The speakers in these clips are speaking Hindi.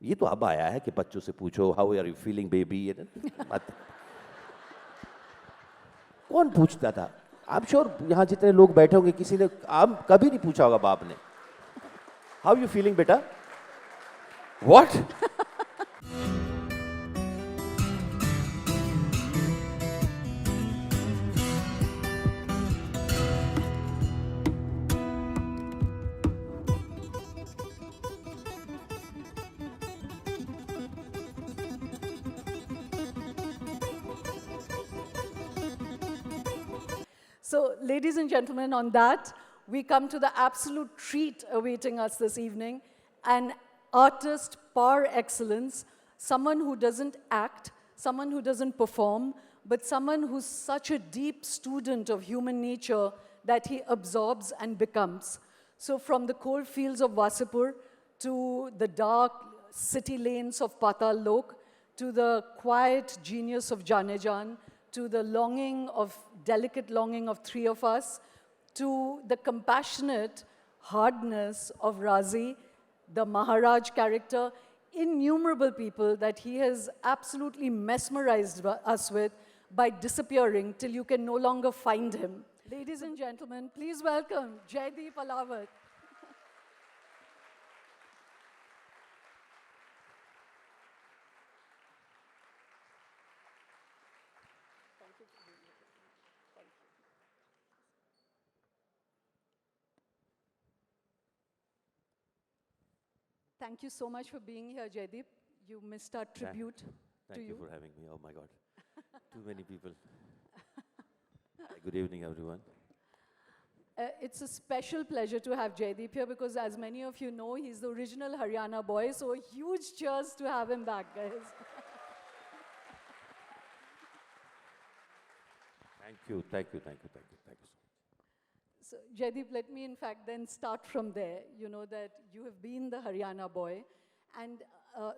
ये तो अब आया है कि बच्चों से पूछो how are you feeling baby. कौन पूछता था? आई एम श्योर यहाँ जितने लोग बैठे होंगे किसी ने आप कभी नहीं पूछा होगा बाप ने हाउ यू फीलिंग बेटा। What? So, ladies and gentlemen, on that, we come to the absolute treat awaiting us this evening, an artist par excellence, someone who doesn't act, someone who doesn't perform, but someone who's such a deep student of human nature that he absorbs and becomes. So from the cold fields of Wasipur to the dark city lanes of Patal Lok, to the quiet genius of Janejan, to the delicate longing of three of us, to the compassionate hardness of Razi, the Maharaj character, innumerable people that he has absolutely mesmerized us with by disappearing till you can no longer find him. Ladies and gentlemen, please welcome Jaideep Alawat. Thank you so much for being here, Jaideep. You missed our tribute to you. Thank you for having me. Oh my God. Too many people. Good evening, everyone. It's a special pleasure to have Jaideep here because, as many of you know, he's the original Haryana boy. So, a huge cheers to have him back, guys. Thank you, thank you, thank you, thank you, thank you so much. So, Jaideep, let me in fact then start from there. You know that you have been the Haryana boy, and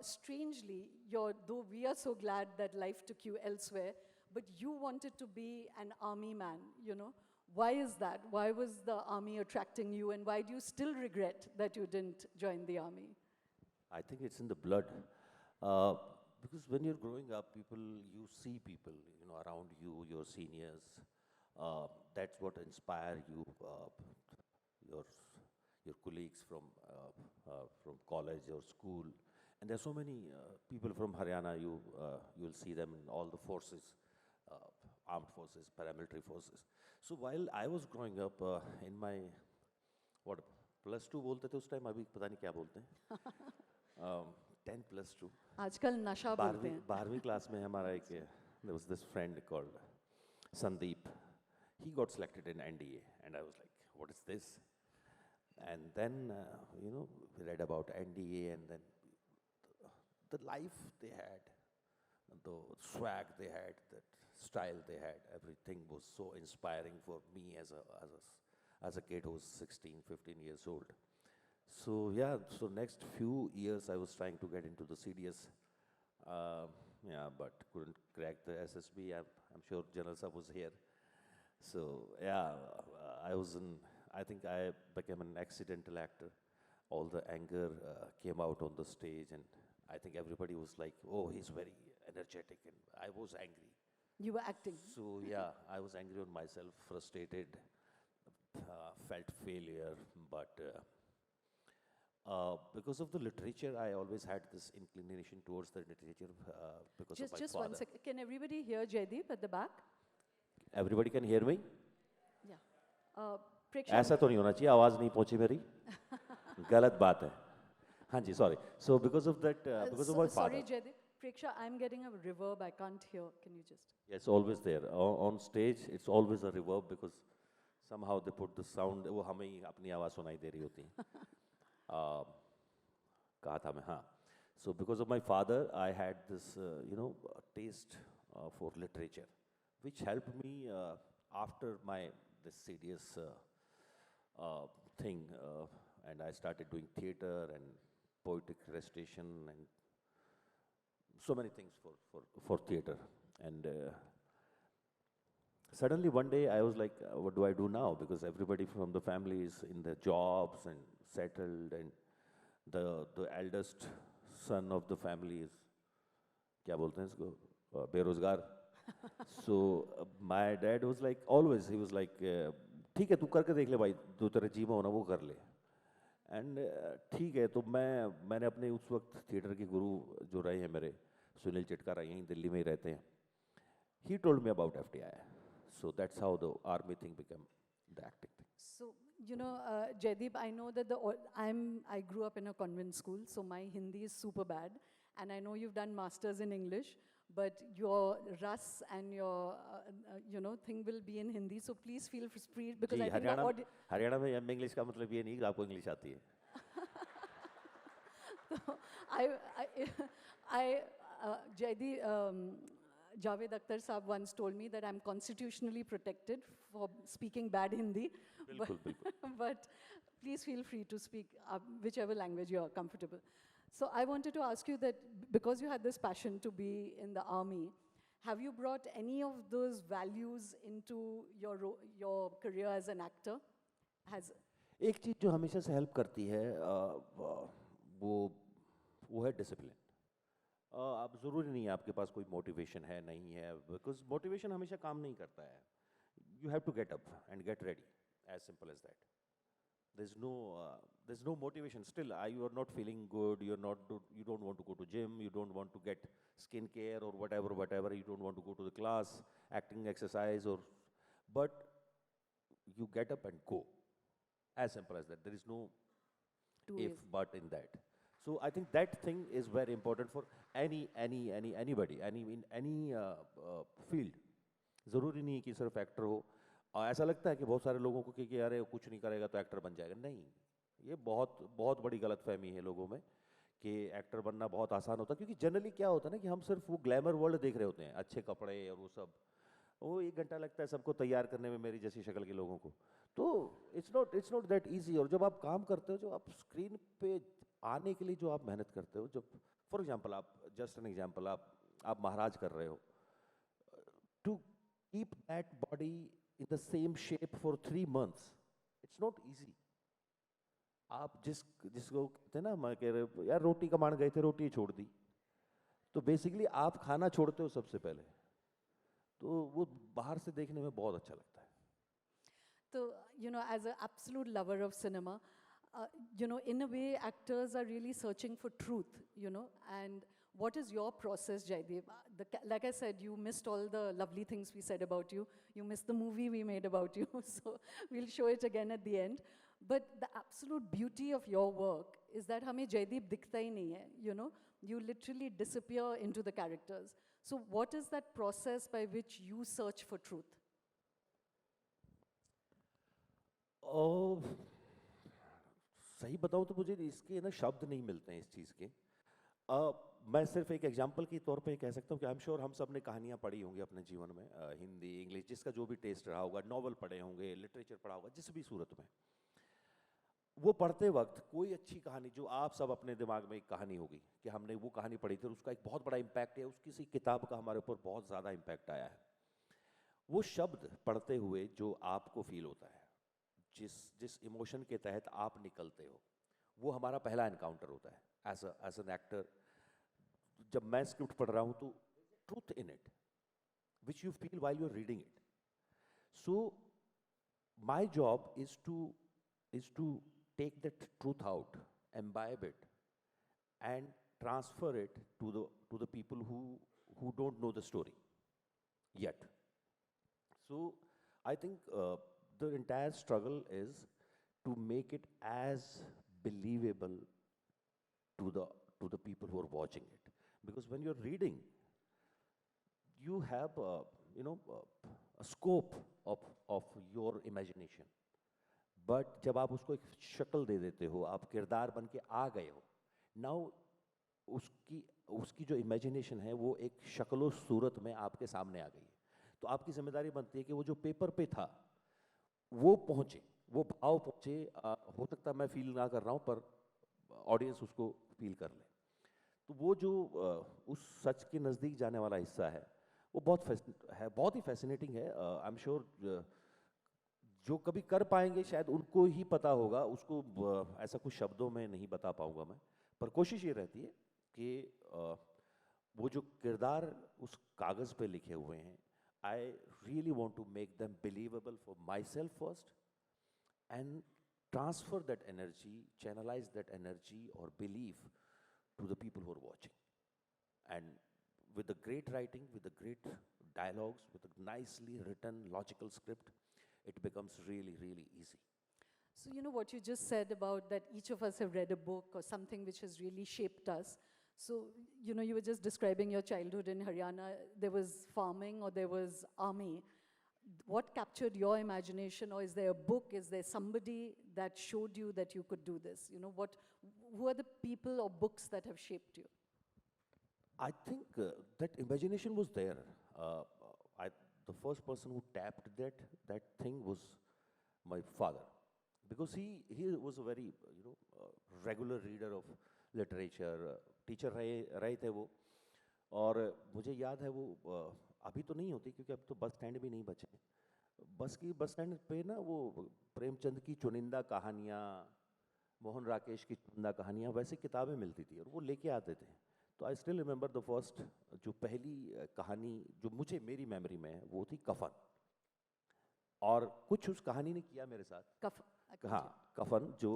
strangely, though we are so glad that life took you elsewhere, but you wanted to be an army man, you know. Why is that? Why was the army attracting you, and why do you still regret that you didn't join the army? I think it's in the blood. Because when you're growing up, you see people, you know, around you, your seniors. That's what inspire you, your your colleagues from college or school. And there's so many people from Haryana. You'll see them in all the forces, armed forces, paramilitary forces. So while I was growing up in my what +2 बोलते थे उस टाइम अभी पता नहीं क्या बोलते हैं 10 +2 आजकल नशा बोलते हैं 12वीं क्लास में हमारा एक there was this friend called Sandeep. He got selected in NDA and I was like, what is this? And then you know, we read about NDA and then the life they had, the swag they had, that style they had, everything was so inspiring for me as a kid who was 16, 15 years old. So yeah, so next few years I was trying to get into the CDS, yeah, but couldn't crack the SSB. I'm sure General Sahab was here. So yeah, I think I became an accidental actor. All the anger came out on the stage and I think everybody was like, oh, he's very energetic, and I was angry. You were acting. So yeah, I was angry on myself, frustrated, felt failure, but because of the literature, I always had this inclination towards the literature because of my Just father. 1 second. Can everybody hear Jaideep at the back? Everybody can hear me? Yeah. Preksha, ऐसा तो नहीं होना चाहिए, आवाज नहीं पहुंची मेरी गलत बात है हाँ जी sorry so because of that because of my father sorry, Jaideep. Preksha, I'm getting a reverb. I can't hear. Can you just? it's always there on stage it's always a reverb because somehow they put the sound वो हमें ही अपनी आवाज सुनाई दे रही होती है कहा था मैं हाँ so because of my father I had this you know taste for literature which helped me after my this serious thing and I started doing theater and poetic recitation and so many things for theater and suddenly one day I was like what do I do now because everybody from the family is in their jobs and settled and the eldest son of the family is, क्या बोलते हैं इसको, बेरोजगार. So my dad was like, always he was like, ठीक है तू करके देख ले भाई, जो तेरा जी में होना वो कर ले. एंड ठीक है, तो मैंने अपने उस वक्त थिएटर के गुरु जो रहे हैं मेरे, सुनील चिटकारा, यहीं दिल्ली में ही रहते हैं. He told me about FTI. So that's how the army thing became the acting thing. So, Jaideep, I know that I grew up in a convent school, so my Hindi is super bad. And I know you've done masters in English, but your Ras and your, thing will be in Hindi. So please feel free, because I think Haryana में एम इंग्लिश का मतलब ये नहीं कि आपको इंग्लिश आती है. Javed Akhtar Saab once told me that I'm constitutionally protected for speaking bad Hindi. But please feel free to speak whichever language you're comfortable. So I wanted to ask you that because you had this passion to be in the army, have you brought any of those values into your career as an actor? एक चीज़ जो हमेशा से हेल्प करती है वो है डिसिप्लिन. आप ज़रूरी नहीं है आपके पास कोई मोटिवेशन है नहीं है, बिकॉज मोटिवेशन हमेशा काम नहीं करता है. You have to get up and get ready, as simple as that. There's no motivation. Still, you are not feeling good. You don't want to go to gym. You don't want to get skin care or whatever. You don't want to go to the class, acting exercise, but you get up and go. As simple as that. There is no if but in that. So I think that thing is very important for anybody, in any field. ज़रूरी नहीं कि सिर्फ एक्टर हो. ऐसा लगता है कि बहुत सारे लोगों को कि यार कुछ नहीं करेगा तो एक्टर बन जाएगा. नहीं, ये बहुत बहुत बड़ी गलतफहमी है लोगों में कि एक्टर बनना बहुत आसान होता है. क्योंकि जनरली क्या होता है ना कि हम सिर्फ वो ग्लैमर वर्ल्ड देख रहे होते हैं, अच्छे कपड़े और वो सब. वो 1 घंटा लगता है सबको तैयार करने में, मेरी जैसी शक्ल के लोगों को. तो इट्स नॉट दैट ईजी. और जब आप काम करते हो, जो आप स्क्रीन पे आने के लिए जो आप मेहनत करते हो, जब for example just an example, आप महाराज कर रहे हो, to keep that body in the same shape for 3 months, it's not easy. आप जिसको कहते हैं ना, मैं कह रहे यार रोटी कमाने गए थे, रोटी छोड़ दी, तो बेसिकली आप खाना छोड़ते हो सबसे पहले. तो वो बाहर से देखने में बहुत अच्छा लगता है. So, as an absolute lover of cinema, in a way, actors are really searching for truth, and what is your process, Jaideep? Like I said, you missed all the lovely things we said about you. You missed the movie we made about you, so we'll show it again at the end. But the absolute beauty of your work is that हमें Jaideep दिखता ही नहीं है, You literally disappear into the characters. So what is that process by which you search for truth? सही बताऊं तो मुझे इसके ना शब्द नहीं मिलते हैं इस चीज़ के. मैं सिर्फ एक एग्जाम्पल के तौर पे कह सकता हूँ कि आई एम श्योर हम सब ने कहानियाँ पढ़ी होंगी अपने जीवन में, हिंदी इंग्लिश जिसका जो भी टेस्ट रहा होगा, नॉवल पढ़े होंगे, लिटरेचर पढ़ा होगा, जिस भी सूरत में. वो पढ़ते वक्त कोई अच्छी कहानी जो आप सब अपने दिमाग में एक कहानी होगी कि हमने वो कहानी पढ़ी थी, उसका एक बहुत बड़ा इम्पैक्ट है, उसकी किसी किताब का हमारे ऊपर बहुत ज़्यादा इम्पैक्ट आया है. वो शब्द पढ़ते हुए जो आपको फील होता है, जिस इमोशन के तहत आप निकलते हो, वो हमारा पहला एनकाउंटर होता है एज एन एक्टर. जब मैं स्क्रिप्ट पढ़ रहा हूँ तो truth in it which you feel while you are reading it. So my job is to take that truth out, imbibe it, and transfer it to the people who don't know the story yet. So I think the entire struggle is to make it as believable to the people who are watching it, because when you're reading, you have a scope of your imagination. But जब आप उसको एक शक्ल दे देते हो, आप किरदार बन के आ गए हो, नाउ उसकी जो इमेजिनेशन है वो एक शक्ल सूरत में आपके सामने आ गई है. तो आपकी जिम्मेदारी बनती है कि वो जो पेपर पे था वो पहुँचे, वो भाव पहुँचे. हो सकता है मैं फील ना कर रहा हूँ पर ऑडियंस उसको फील कर ले. तो वो जो उस सच के नज़दीक जाने वाला हिस्सा है वो बहुत ही फैसिनेटिंग है. आई एम श्योर जो कभी कर पाएंगे शायद उनको ही पता होगा, उसको ऐसा कुछ शब्दों में नहीं बता पाऊंगा मैं, पर कोशिश ये रहती है कि वो जो किरदार उस कागज़ पे लिखे हुए हैं, I really want to make them believable for myself first and transfer that energy, channelize that energy or belief to the people who are watching. And with the great writing, with the great dialogues, with a nicely written logical script, it becomes really, really easy. So, you know what you just said about that each of us have read a book or something which has really shaped us. So, you know, you were just describing your childhood in Haryana. There was farming or there was army. What captured your imagination, or is there a book, is there somebody that showed you that you could do this? You know, who are the people or books that have shaped you? I think that imagination was there. The first person who tapped that thing was my father, because he was a very regular reader of literature. Teacher रहे थे वो, और मुझे याद है वो अभी तो नहीं होती क्योंकि अब तो बस स्टैंड भी नहीं बचे। बस स्टैंड पे ना वो प्रेमचंद की चुनिंदा कहानियाँ, मोहन राकेश की चुनिंदा कहानियाँ, वैसे किताबें मिलती थी और वो लेके आते थे। तो I still remember the first, जो पहली कहानी जो मुझे मेरी मेमोरी में है वो थी कफन, और कुछ उस कहानी ने किया मेरे साथ। हाँ, कफन जो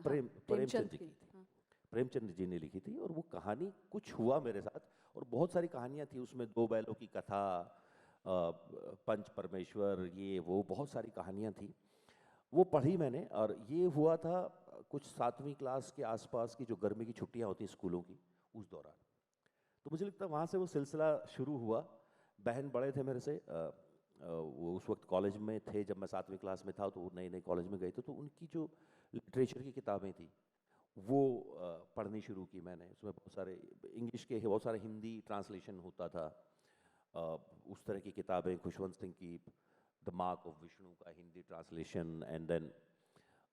प्रेमचंद जी की थी, प्रेमचंद जी ने लिखी थी, और वो कहानी कुछ हुआ मेरे साथ। और बहुत सारी कहानियाँ थी उसमें, दो बैलों की कथा, पंच परमेश्वर, ये वो बहुत सारी कहानियाँ थी, वो पढ़ी मैंने। और ये हुआ था कुछ 7वीं क्लास के आसपास की, जो गर्मी की छुट्टियाँ होती हैं स्कूलों की, उस दौरान। तो मुझे लगता है वहाँ से वो सिलसिला शुरू हुआ। बहन बड़े थे मेरे से, वो उस वक्त कॉलेज में थे जब मैं 7वीं क्लास में था, तो वो नए नए कॉलेज में गए थे, तो उनकी जो लिटरेचर की किताबें थी वो पढ़नी शुरू की मैंने। उसमें बहुत सारे इंग्लिश के, बहुत सारे हिंदी ट्रांसलेशन होता था, उस तरह की किताबें, खुशवंत सिंह की द मार्क ऑफ विष्णु का Hindi translation, and then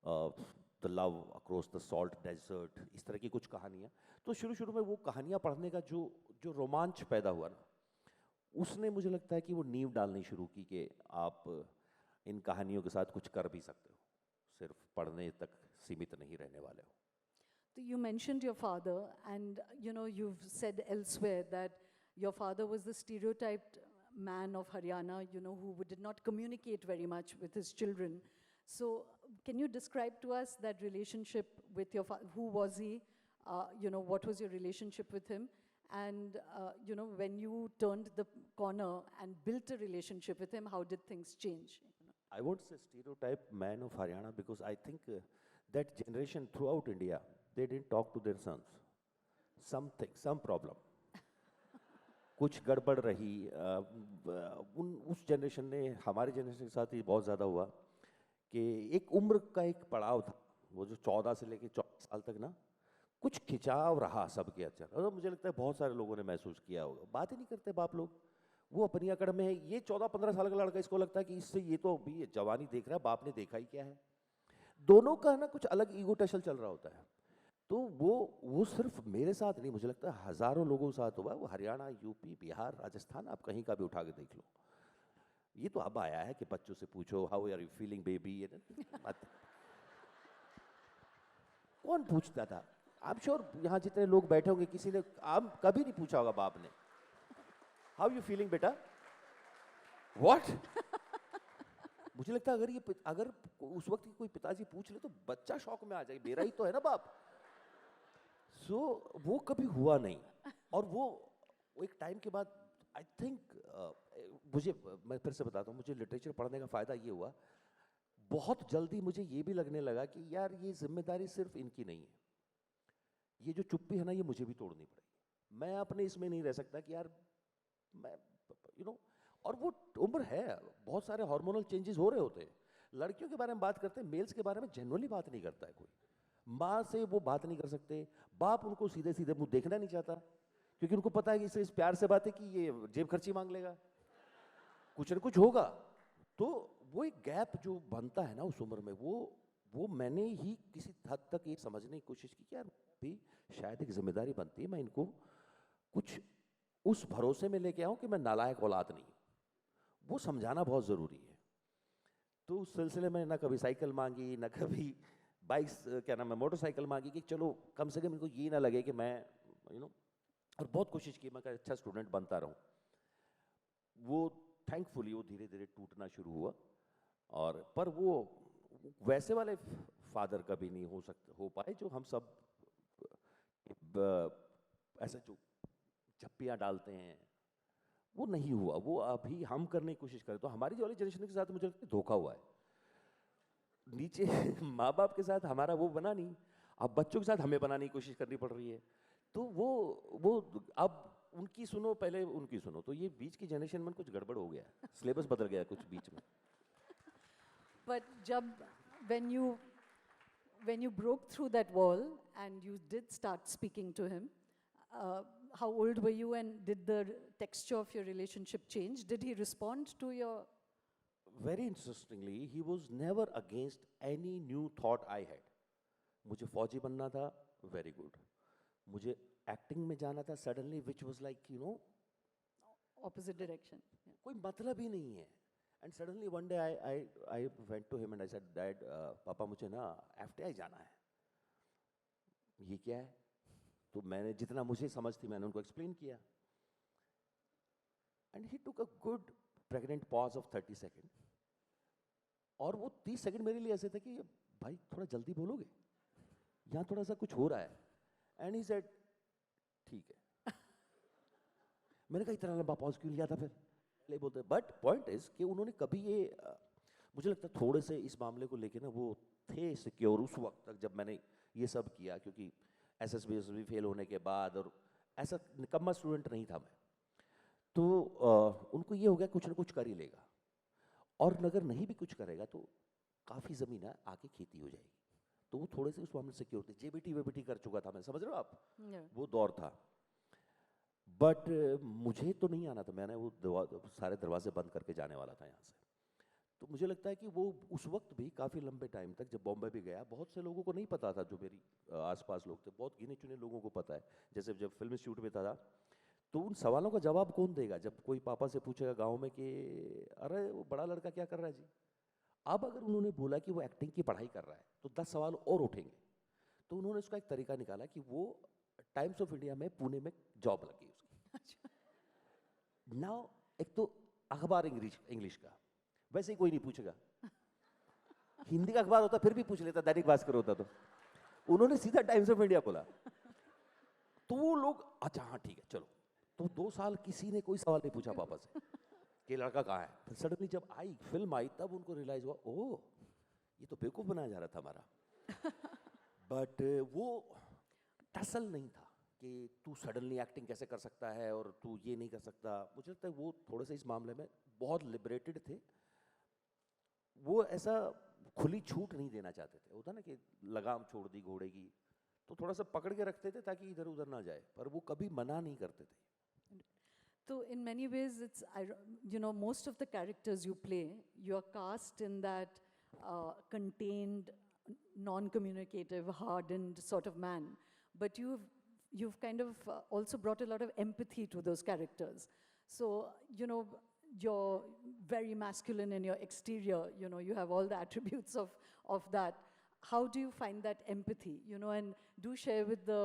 the love across the salt desert, इस तरह की कुछ कहानियाँ। तो शुरू में वो कहानियाँ पढ़ने का जो रोमांच पैदा हुआ ना, उसने मुझे लगता है कि वो नींव डालनी शुरू की कि आप इन कहानियों के साथ कुछ कर भी सकते हो, सिर्फ पढ़ने तक सीमित नहीं रहने वाले हो। So you mentioned your father, and you know, you've said elsewhere that your father was the stereotyped man of Haryana, you know, who did not communicate very much with his children. So can you describe to us that relationship with your father? Who was he? You know, what was your relationship with him? And you know, when you turned the corner and built a relationship with him, how did things change? I won't say stereotype man of Haryana, because I think that generation throughout India, they didn't talk to their sons. Some problem. कुछ गड़बड़ रही। उस जनरेशन ने, हमारे जनरेशन के साथ ही बहुत ज़्यादा हुआ कि एक उम्र का एक पड़ाव था, वो जो 14 से लेकर 24 साल तक ना, कुछ खिंचाव रहा सबके अंदर। और मुझे लगता है बहुत सारे लोगों ने महसूस किया होगा। बात ही नहीं करते बाप लोग, वो अपनी अकड़ में है। ये 14-15 साल का लड़का, इसको लगता है कि इससे ये तो अभी जवानी देख रहा है, बाप ने देखा ही क्या है। दोनों का ना कुछ अलग ईगो टसल चल रहा होता है। तो वो सिर्फ मेरे साथ नहीं, मुझे लगता है हज़ारों लोगों के साथ हुआ। वो हरियाणा, यूपी, बिहार, राजस्थान, आप कहीं का भी उठा के देख लो। ये तो अब आया है कि बच्चों से पूछो how are you feeling baby, कौन पूछता था? आई एम श्योर यहाँ जितने लोग बैठे होंगे, किसी ने आप कभी नहीं पूछा होगा बाप ने, हाउ यू फीलिंग बेटा, व्हाट। मुझे लगता है अगर उस वक्त कोई पिताजी पूछ ले तो बच्चा शौक में आ जाए, मेरा ही तो है ना बाप। सो वो कभी हुआ नहीं। और वो एक टाइम के बाद आई थिंक मैं फिर से बताता हूँ, मुझे लिटरेचर पढ़ने का फ़ायदा ये हुआ, बहुत जल्दी मुझे ये भी लगने लगा कि यार ये जिम्मेदारी सिर्फ इनकी नहीं है, ये जो चुप्पी है ना, ये मुझे भी तोड़नी पड़ेगी। मैं अपने इसमें नहीं रह सकता कि यार मैं और वो उम्र है, बहुत सारे हार्मोनल चेंजेस हो रहे होते हैं। लड़कियों के बारे में बात करते हैं, मेल्स के बारे में जनरली बात नहीं करता है कोई। माँ से वो बात नहीं कर सकते, बाप उनको सीधे सीधे मुंह देखना नहीं चाहता, क्योंकि उनको पता है कि इससे इस प्यार से बात है कि ये जेब खर्ची मांग लेगा, कुछ न कुछ होगा। तो वो एक गैप जो बनता है ना उस उम्र में, वो मैंने ही किसी हद तक ये समझने की कोशिश की कि यार भी शायद एक जिम्मेदारी बनती है, मैं इनको कुछ उस भरोसे में लेके आऊं कि मैं नालायक औलाद नहीं, वो समझाना बहुत ज़रूरी है। तो उस सिलसिले में ना कभी साइकिल मांगी, ना कभी बाइक, क्या नाम है, मोटरसाइकिल मांगी, कि चलो कम से कम इनको ये ना लगे कि मैं और बहुत कोशिश की मैं कि अच्छा स्टूडेंट बनता रहूं। वो थैंकफुली वो धीरे धीरे टूटना शुरू हुआ। और पर वो वैसे वाले फादर कभी नहीं हो पाए जो हम सब ऐसे जो झप्पियाँ डालते हैं, वो नहीं हुआ। वो अभी हम करने की कोशिश करें तो हमारी जो वाली जनरेशन के साथ मुझे लगता है धोखा हुआ है। नीचे माँ बाप के साथ हमारा वो बना नहीं, अब बच्चों के साथ हमें बनाने की कोशिश करनी पड़ रही है। तो वो अब उनकी सुनो पहले उनकी सुनो, तो ये बीच की जनरेशन में कुछ गड़बड़ हो गया, सिलेबस बदल गया कुछ बीच में। But जब when you broke through that wall and you did start speaking to him, how old were you and did the texture of your relationship change? Did he respond to your? Very interestingly, he was never against any new thought I had. मुझे फौजी बनना था, very good. मुझे एक्टिंग में जाना था suddenly, which was like Opposite direction. Yeah. कोई मतलब ही नहीं है। And suddenly one day I went to him and I said, Dad, पापा मुझे ना FTI जाना है। ये क्या है? तो मैंने जितना मुझे समझ थी मैंने उनको एक्सप्लेन किया। And he took a good pregnant pause of 30 seconds. और वो 30 सेकंड मेरे लिए ऐसे थे कि भाई थोड़ा जल्दी बोलोगे, यहाँ थोड़ा सा कुछ हो रहा है। एंड ही सेड ठीक है। मैंने कहा इतना लंबा पॉज क्यों लिया था फिर? ले बोलते बट पॉइंट इज कि उन्होंने कभी ये मुझे लगता है थोड़े से इस मामले को लेके ना वो थे सिक्योर उस वक्त तक जब मैंने ये सब किया, क्योंकि एसएसबी फेल होने के बाद और ऐसा निकम्मा स्टूडेंट नहीं था मैं। तो उनको ये हो गया कुछ ना कुछ कर ही लेगा, और अगर नहीं भी कुछ करेगा तो काफ़ी ज़मीन है आके खेती हो जाएगी। तो वो थोड़े से उस मामले से सिक्योर थे। जेबीटी वेबीटी कर चुका था मैं, समझ रहे हो आप? वो दौर था। बट मुझे तो नहीं आना था, मैंने वो सारे दरवाजे बंद करके जाने वाला था यहाँ से। तो मुझे लगता है कि वो उस वक्त भी काफ़ी लंबे टाइम तक जब बॉम्बे भी गया, बहुत से लोगों को नहीं पता था, जो मेरी आसपास लोग थे, बहुत गिने चुने लोगों को पता है। जैसे जब फिल्म शूट में था तो उन सवालों का जवाब कौन देगा जब कोई पापा से पूछेगा गांव में कि अरे वो बड़ा लड़का क्या कर रहा है जी। अब अगर उन्होंने बोला कि वो एक्टिंग की पढ़ाई कर रहा है तो 10 सवाल और उठेंगे। तो उन्होंने उसका एक तरीका निकाला कि वो टाइम्स ऑफ इंडिया में पुणे में जॉब लगी उसकी। नाउ एक तो अखबार इंग्लिश का, वैसे ही कोई नहीं पूछेगा। हिंदी का अखबार होता फिर भी पूछ लेता, दैनिक भास्कर होता तो। उन्होंने सीधा टाइम्स ऑफ इंडिया बोला तो वो लोग अच्छा हाँ ठीक है चलो। तो 2 साल किसी ने कोई सवाल नहीं पूछा पापा से कि लड़का कहाँ है। फिर सडनली जब आई फिल्म आई तब उनको रियलाइज हुआ ओह ये तो बेवकूफ बनाया जा रहा था हमारा। बट वो टसल नहीं था कि तू सडनली एक्टिंग कैसे कर सकता है और तू ये नहीं कर सकता। मुझे लगता है वो थोड़े से इस मामले में बहुत लिबरेटेड थे। वो ऐसा खुली छूट नहीं देना चाहते थे। होता ना कि लगाम छोड़ दी घोड़े की, तो थोड़ा सा पकड़ के रखते थे ताकि इधर उधर ना जाए, पर वो कभी मना नहीं करते थे। So in many ways, it's, most of the characters you play, you're cast in that contained, non-communicative, hardened sort of man. But you've kind of also brought a lot of empathy to those characters. So, you're very masculine in your exterior, you have all the attributes of that. How do you find that empathy, and do share with the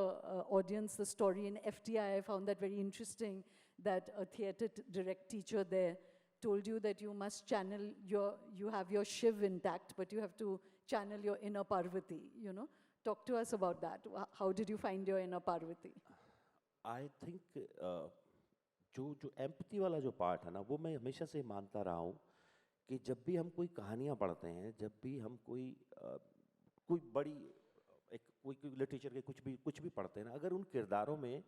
audience the story in FTI. I found that very interesting, that a theater direct teacher there told you that you must channel you have your Shiv intact, but you have to channel your inner Parvati, Talk to us about that. How did you find your inner Parvati? I think जो एम्पैथी वाला जो पार्ट है ना, वो मैं हमेशा से मानता रहा हूँ कि जब भी हम कोई कहानियाँ पढ़ते हैं, जब भी हम कोई बड़ी कोई लिटरेचर के कुछ भी पढ़ते हैं ना, अगर उन किरदारों में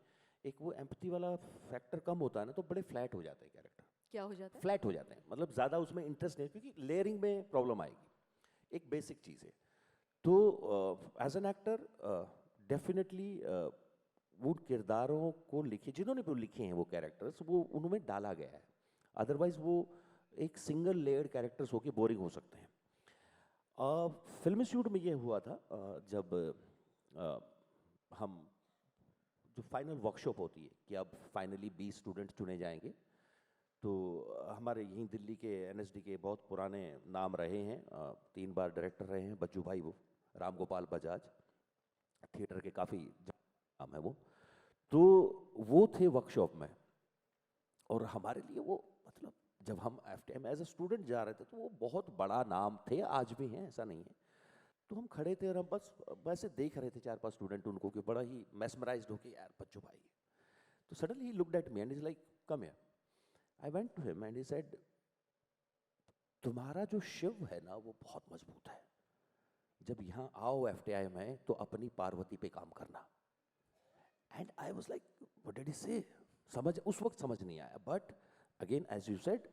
एक वो एम्पैथी वाला फैक्टर कम होता है ना, तो बड़े फ्लैट हो जाते हैं कैरेक्टर। क्या हो जाता है? फ्लैट हो जाते हैं, मतलब ज़्यादा उसमें इंटरेस्ट नहीं, क्योंकि लेयरिंग में प्रॉब्लम आएगी। एक बेसिक चीज़ है। तो एज एन एक्टर डेफिनेटली वो किरदारों को लिखे, जिन्होंने भी लिखे हैं वो कैरेक्टर्स, वो उनमें डाला गया है। अदरवाइज वो एक सिंगल लेयर्ड कैरेक्टर्स होके बोरिंग हो सकते हैं। फिल्म शूट में ये हुआ था, जब हम जो फाइनल वर्कशॉप होती है कि अब फाइनली 20 स्टूडेंट्स चुने जाएंगे, तो हमारे यहीं दिल्ली के एनएसडी के बहुत पुराने नाम रहे हैं, 3 बार डायरेक्टर रहे हैं, बच्चू भाई, वो राम गोपाल बजाज, थिएटर के काफ़ी नाम है वो। तो वो थे वर्कशॉप में, और हमारे लिए वो मतलब जब हम एफटीआई एज ए स्टूडेंट जा रहे थे तो वो बहुत बड़ा नाम थे, आज भी हैं, ऐसा नहीं है। तो हम खड़े थे और हम बस वैसे देख रहे थे 4-5 स्टूडेंट उनको, कि बड़ा ही मेस्मराइज्ड होके, यार बच्चों भाई। तो सडनली ही looked at me and is like, come here. I went to him and he said, तुम्हारा जो शिव है ना वो बहुत मजबूत है, जब यहाँ आओ एफटीआई में तो अपनी पार्वती पे काम करना। And I was like, what did he say? समझ उस वक्त समझ नहीं आया, but again as you said,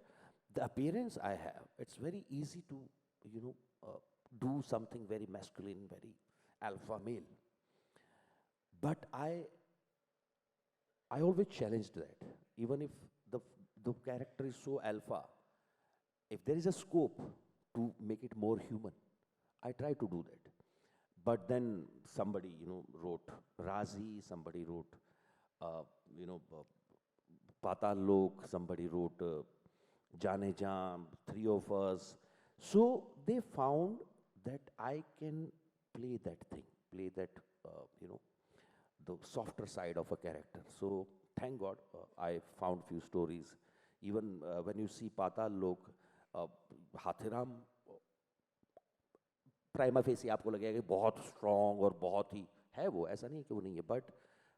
the appearance I have, it's very easy to you know do something very masculine, very alpha male. But I always challenged that. Even if the character is so alpha, if there is a scope to make it more human, I try to do that. But then somebody, wrote Razi, somebody wrote, Patal Lok, somebody wrote Jaane Jaan, Three of Us. So they found that I can play that thing, play that, the softer side of a character. So thank God I found few stories. Even when you see Patal Lok, Hathiram, prima facie आपको लगेगा कि बहुत स्ट्रॉन्ग और बहुत ही है, वो ऐसा नहीं है कि वो नहीं है, बट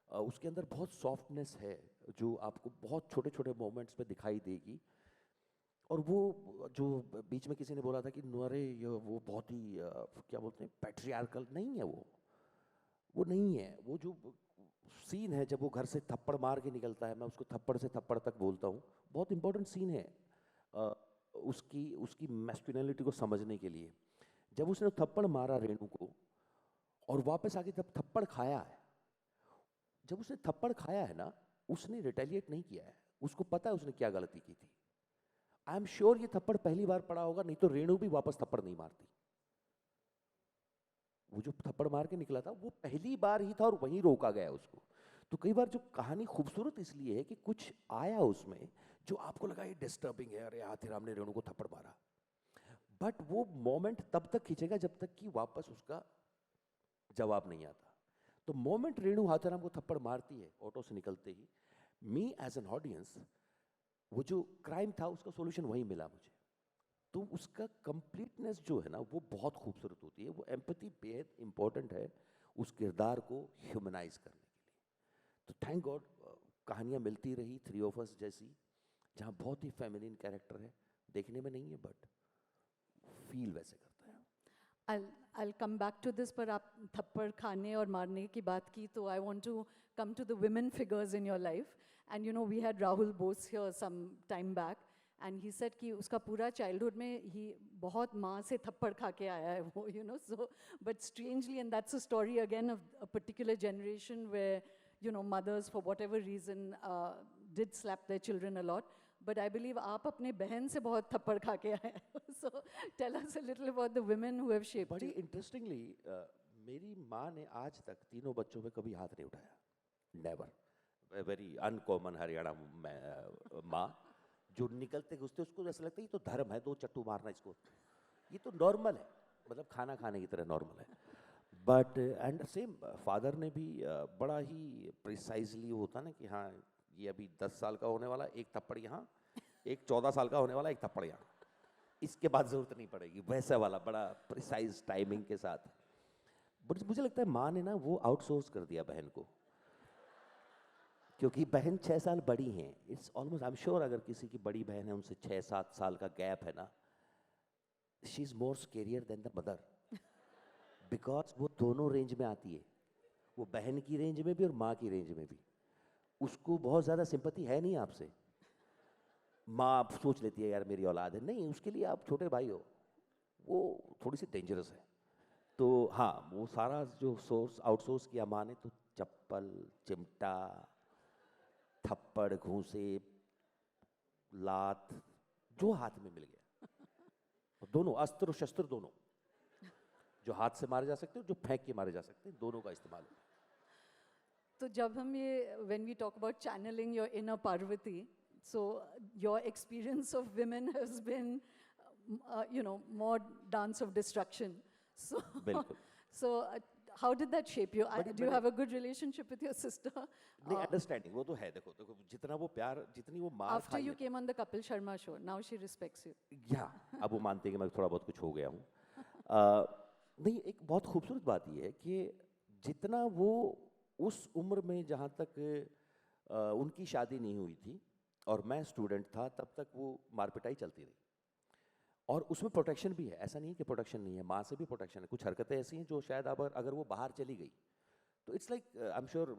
उसके अंदर बहुत सॉफ्टनेस है जो आपको बहुत छोटे छोटे मोमेंट्स पे दिखाई देगी। और वो जो बीच में किसी ने बोला था कि अरे ये वो बहुत ही क्या बोलते हैं पैट्रियार्कल, नहीं है वो नहीं है। वो जो सीन है जब वो घर से थप्पड़ मार के निकलता है, मैं उसको थप्पड़ से थप्पड़ तक बोलता हूँ, बहुत इंपॉर्टेंट सीन है उसकी मैस्कुलिनिटी को समझने के लिए। जब उसने थप्पड़ मारा रेणु को और वापस आके जब थप्पड़ खाया है, जब उसने थप्पड़ खाया है ना, उसने रिटेलिएट नहीं किया है, उसको पता है उसने क्या गलती की थी। आई एम श्योर ये थप्पड़ पहली बार पड़ा होगा, नहीं तो रेणु भी वापस थप्पड़ नहीं मारती। वो जो थप्पड़ मार के निकला था वो पहली बार ही था और वहीं रोका गया उसको। तो कई बार जो कहानी खूबसूरत इसलिए है कि कुछ आया उसमें जो आपको लगा ये डिस्टर्बिंग है, अरे हाथीराम ने रेणु को थप्पड़ मारा, बट वो मोमेंट तब तक खींचेगा जब तक कि वापस उसका जवाब नहीं आता। तो मोमेंट रेणु हाथीराम को थप्पड़ मारती है ऑटो से निकलते ही, मी एज एन ऑडियंस, वो जो क्राइम था उसका सॉल्यूशन वहीं मिला मुझे। तो उसका कंप्लीटनेस जो है ना वो बहुत खूबसूरत होती है। वो एम्पैथी बेहद इंपॉर्टेंट है उस किरदार को ह्यूमनाइज करने के लिए। तो थैंक गॉड कहानियाँ मिलती रही थ्री ऑफ अस जैसी, जहाँ बहुत ही फेमिनिन कैरेक्टर है, देखने में नहीं है बट फील वैसे करता है। I'll come back to this, पर आप थप्पड़ खाने और मारने की बात की तो I want to come to the women figures in your life. And we had Rahul Bose here some time back, and he said कि उसका पूरा childhood में ही बहुत माँ से थप्पड़ खा के आया है वो, so but strangely, and that's a story again of a particular generation where mothers for whatever reason did slap their children a lot. But I believe आप अपने बहन से बहुत थप्पड़ खा के आए हैं। So tell us a little about the women who have shaped बड़ी you. इंटरेस्टिंगली मेरी माँ ने आज तक तीनों बच्चों पे कभी हाथ नहीं उठाया, नेवर। वेरी अनकॉमन हरियाणा माँ, जो निकलते घुसते उसको ऐसा लगता है ये तो धर्म है, दो चट्टू मारना इसको, ये तो नॉर्मल है, मतलब खाना खाने की तरह नॉर्मल है। बट एंड सेम फादर ने भी बड़ा ही प्रिसाइजली होता ना कि हाँ ये अभी 10 साल का होने वाला, एक थप्पड़ यहाँ, एक 14 साल का होने वाला, एक थप्पड़ यहाँ, इसके बाद जरूरत नहीं पड़ेगी, वैसा वाला बड़ा प्रिसाइज टाइमिंग के साथ। बट मुझे लगता है माँ ने ना वो आउटसोर्स कर दिया बहन को, क्योंकि बहन 6 साल बड़ी हैं। It's almost, I am sure अगर किसी की बड़ी बहन है उनसे 6-7 साल का गैप है ना, she is more scarier than the mother, because वो दोनों रेंज में आती है, वो बहन की रेंज में भी और माँ की रेंज में भी। उसको बहुत ज़्यादा सिंपैथी है नहीं आपसे। माँ आप सोच लेती है यार मेरी औलाद है, नहीं, उसके लिए आप छोटे भाई हो, वो थोड़ी सी डेंजरस है। तो हाँ, वो सारा जो सोर्स आउटसोर्स किया माँ ने, तो चप्पल, चिमटा, थप्पड़, घूंसे, लात, जो हाथ में मिल गया, और दोनों अस्त्र और शस्त्र दोनों, जो हाथ से मारे जा सकते हैं, जो फेंक के मारे जा सकते हैं, दोनों का इस्तेमाल। तो जब हम ये when we talk about channeling your inner Parvati, so your experience of women has been more dance of destruction. So बिल्कुल। so how did that shape you? बड़ी- Do you बड़े- have a good relationship with your sister? नहीं, अंडरस्टैंडिंग वो तो है। देखो देखो, जितना वो प्यार, जितनी वो मार After खाई you came on the Kapil Sharma show, now she respects you. या अब वो मानते हैं कि मैं थोड़ा बहुत कुछ हो गया हूँ। नहीं, एक बहुत खूबसूरत बात ये है कि जितना वो उस उम्र में, जहाँ तक उनकी शादी नहीं हुई थी और मैं स्टूडेंट था, तब तक वो मारपिटाई चलती रही। और उसमें प्रोटेक्शन भी है, ऐसा नहीं है कि प्रोटेक्शन नहीं है, माँ से भी प्रोटेक्शन है। कुछ हरकतें ऐसी हैं जो शायद अब अगर वो बाहर चली गई तो it's like, I am sure,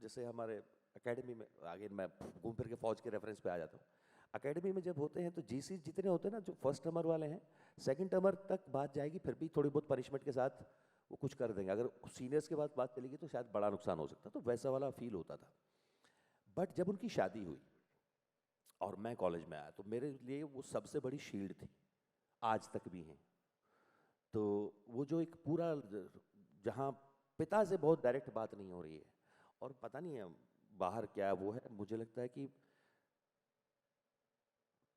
जैसे हमारे एकेडमी में, आगे मैं घूम फिर के फौज के रेफरेंस पे आ जाता हूँ, एकेडमी में जब होते हैं तो जीसी जितने होते हैं ना, जो फर्स्ट टर्मर वाले हैं, सेकंड टर्मर तक बात जाएगी, फिर भी थोड़ी बहुत पनिशमेंट के साथ वो कुछ कर देंगे। अगर सीनियर्स के बाद बात चलेगी तो शायद बड़ा नुकसान हो सकता, तो वैसा वाला फील होता था। बट जब उनकी शादी हुई और मैं कॉलेज में आया, तो मेरे लिए वो सबसे बड़ी शील्ड थी, आज तक भी हैं। तो वो जो एक पूरा, जहाँ पिता से बहुत डायरेक्ट बात नहीं हो रही है, और पता नहीं है बाहर क्या वो है, मुझे लगता है कि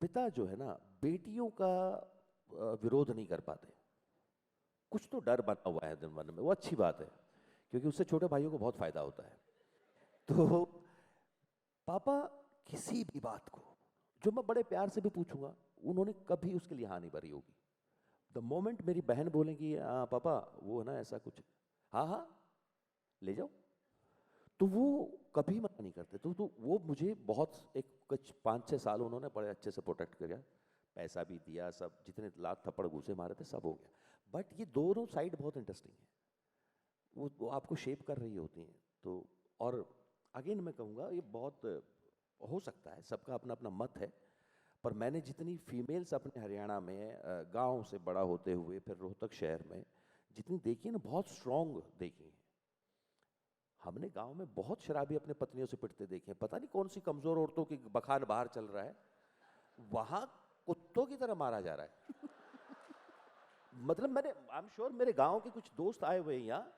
पिता जो है ना, बेटियों का विरोध नहीं कर पाते। कुछ तो डर बना हुआ है दिन मन में, वो अच्छी बात है, क्योंकि उससे छोटे भाइयों को बहुत फायदा होता है। तो पापा किसी भी बात को, जो मैं बड़े प्यार से भी पूछूंगा, उन्होंने कभी उसके लिए हाँ नहीं भरी होगी। द मोमेंट मेरी बहन बोलेगी पापा वो है ना ऐसा कुछ, हाँ हाँ ले जाओ, तो वो कभी मना नहीं करते। तो वो मुझे बहुत, एक कुछ 5-6 साल उन्होंने बड़े अच्छे से प्रोटेक्ट किया, पैसा भी दिया, सब जितने लात थप्पड़ घूसे मारे थे सब हो गया। बट ये दोनों साइड बहुत इंटरेस्टिंग है, वो आपको शेप कर रही होती हैं। तो और अगेन मैं कहूँगा, ये बहुत हो सकता है, सबका अपना अपना मत है, पर मैंने जितनी फीमेल्स अपने हरियाणा में गांव से बड़ा होते हुए फिर रोहतक शहर में जितनी देखी है ना, बहुत स्ट्रॉन्ग देखी हैं। हमने गांव में बहुत शराबी अपने पत्नियों से पिटते देखे हैं, पता नहीं कौन सी कमजोर औरतों की बखान बाहर चल रहा है, वहां कुत्तों की तरह मारा जा रहा है। मतलब मैंने, आई एम श्योर मेरे गांव के कुछ दोस्त आए हुए हैं यहाँ,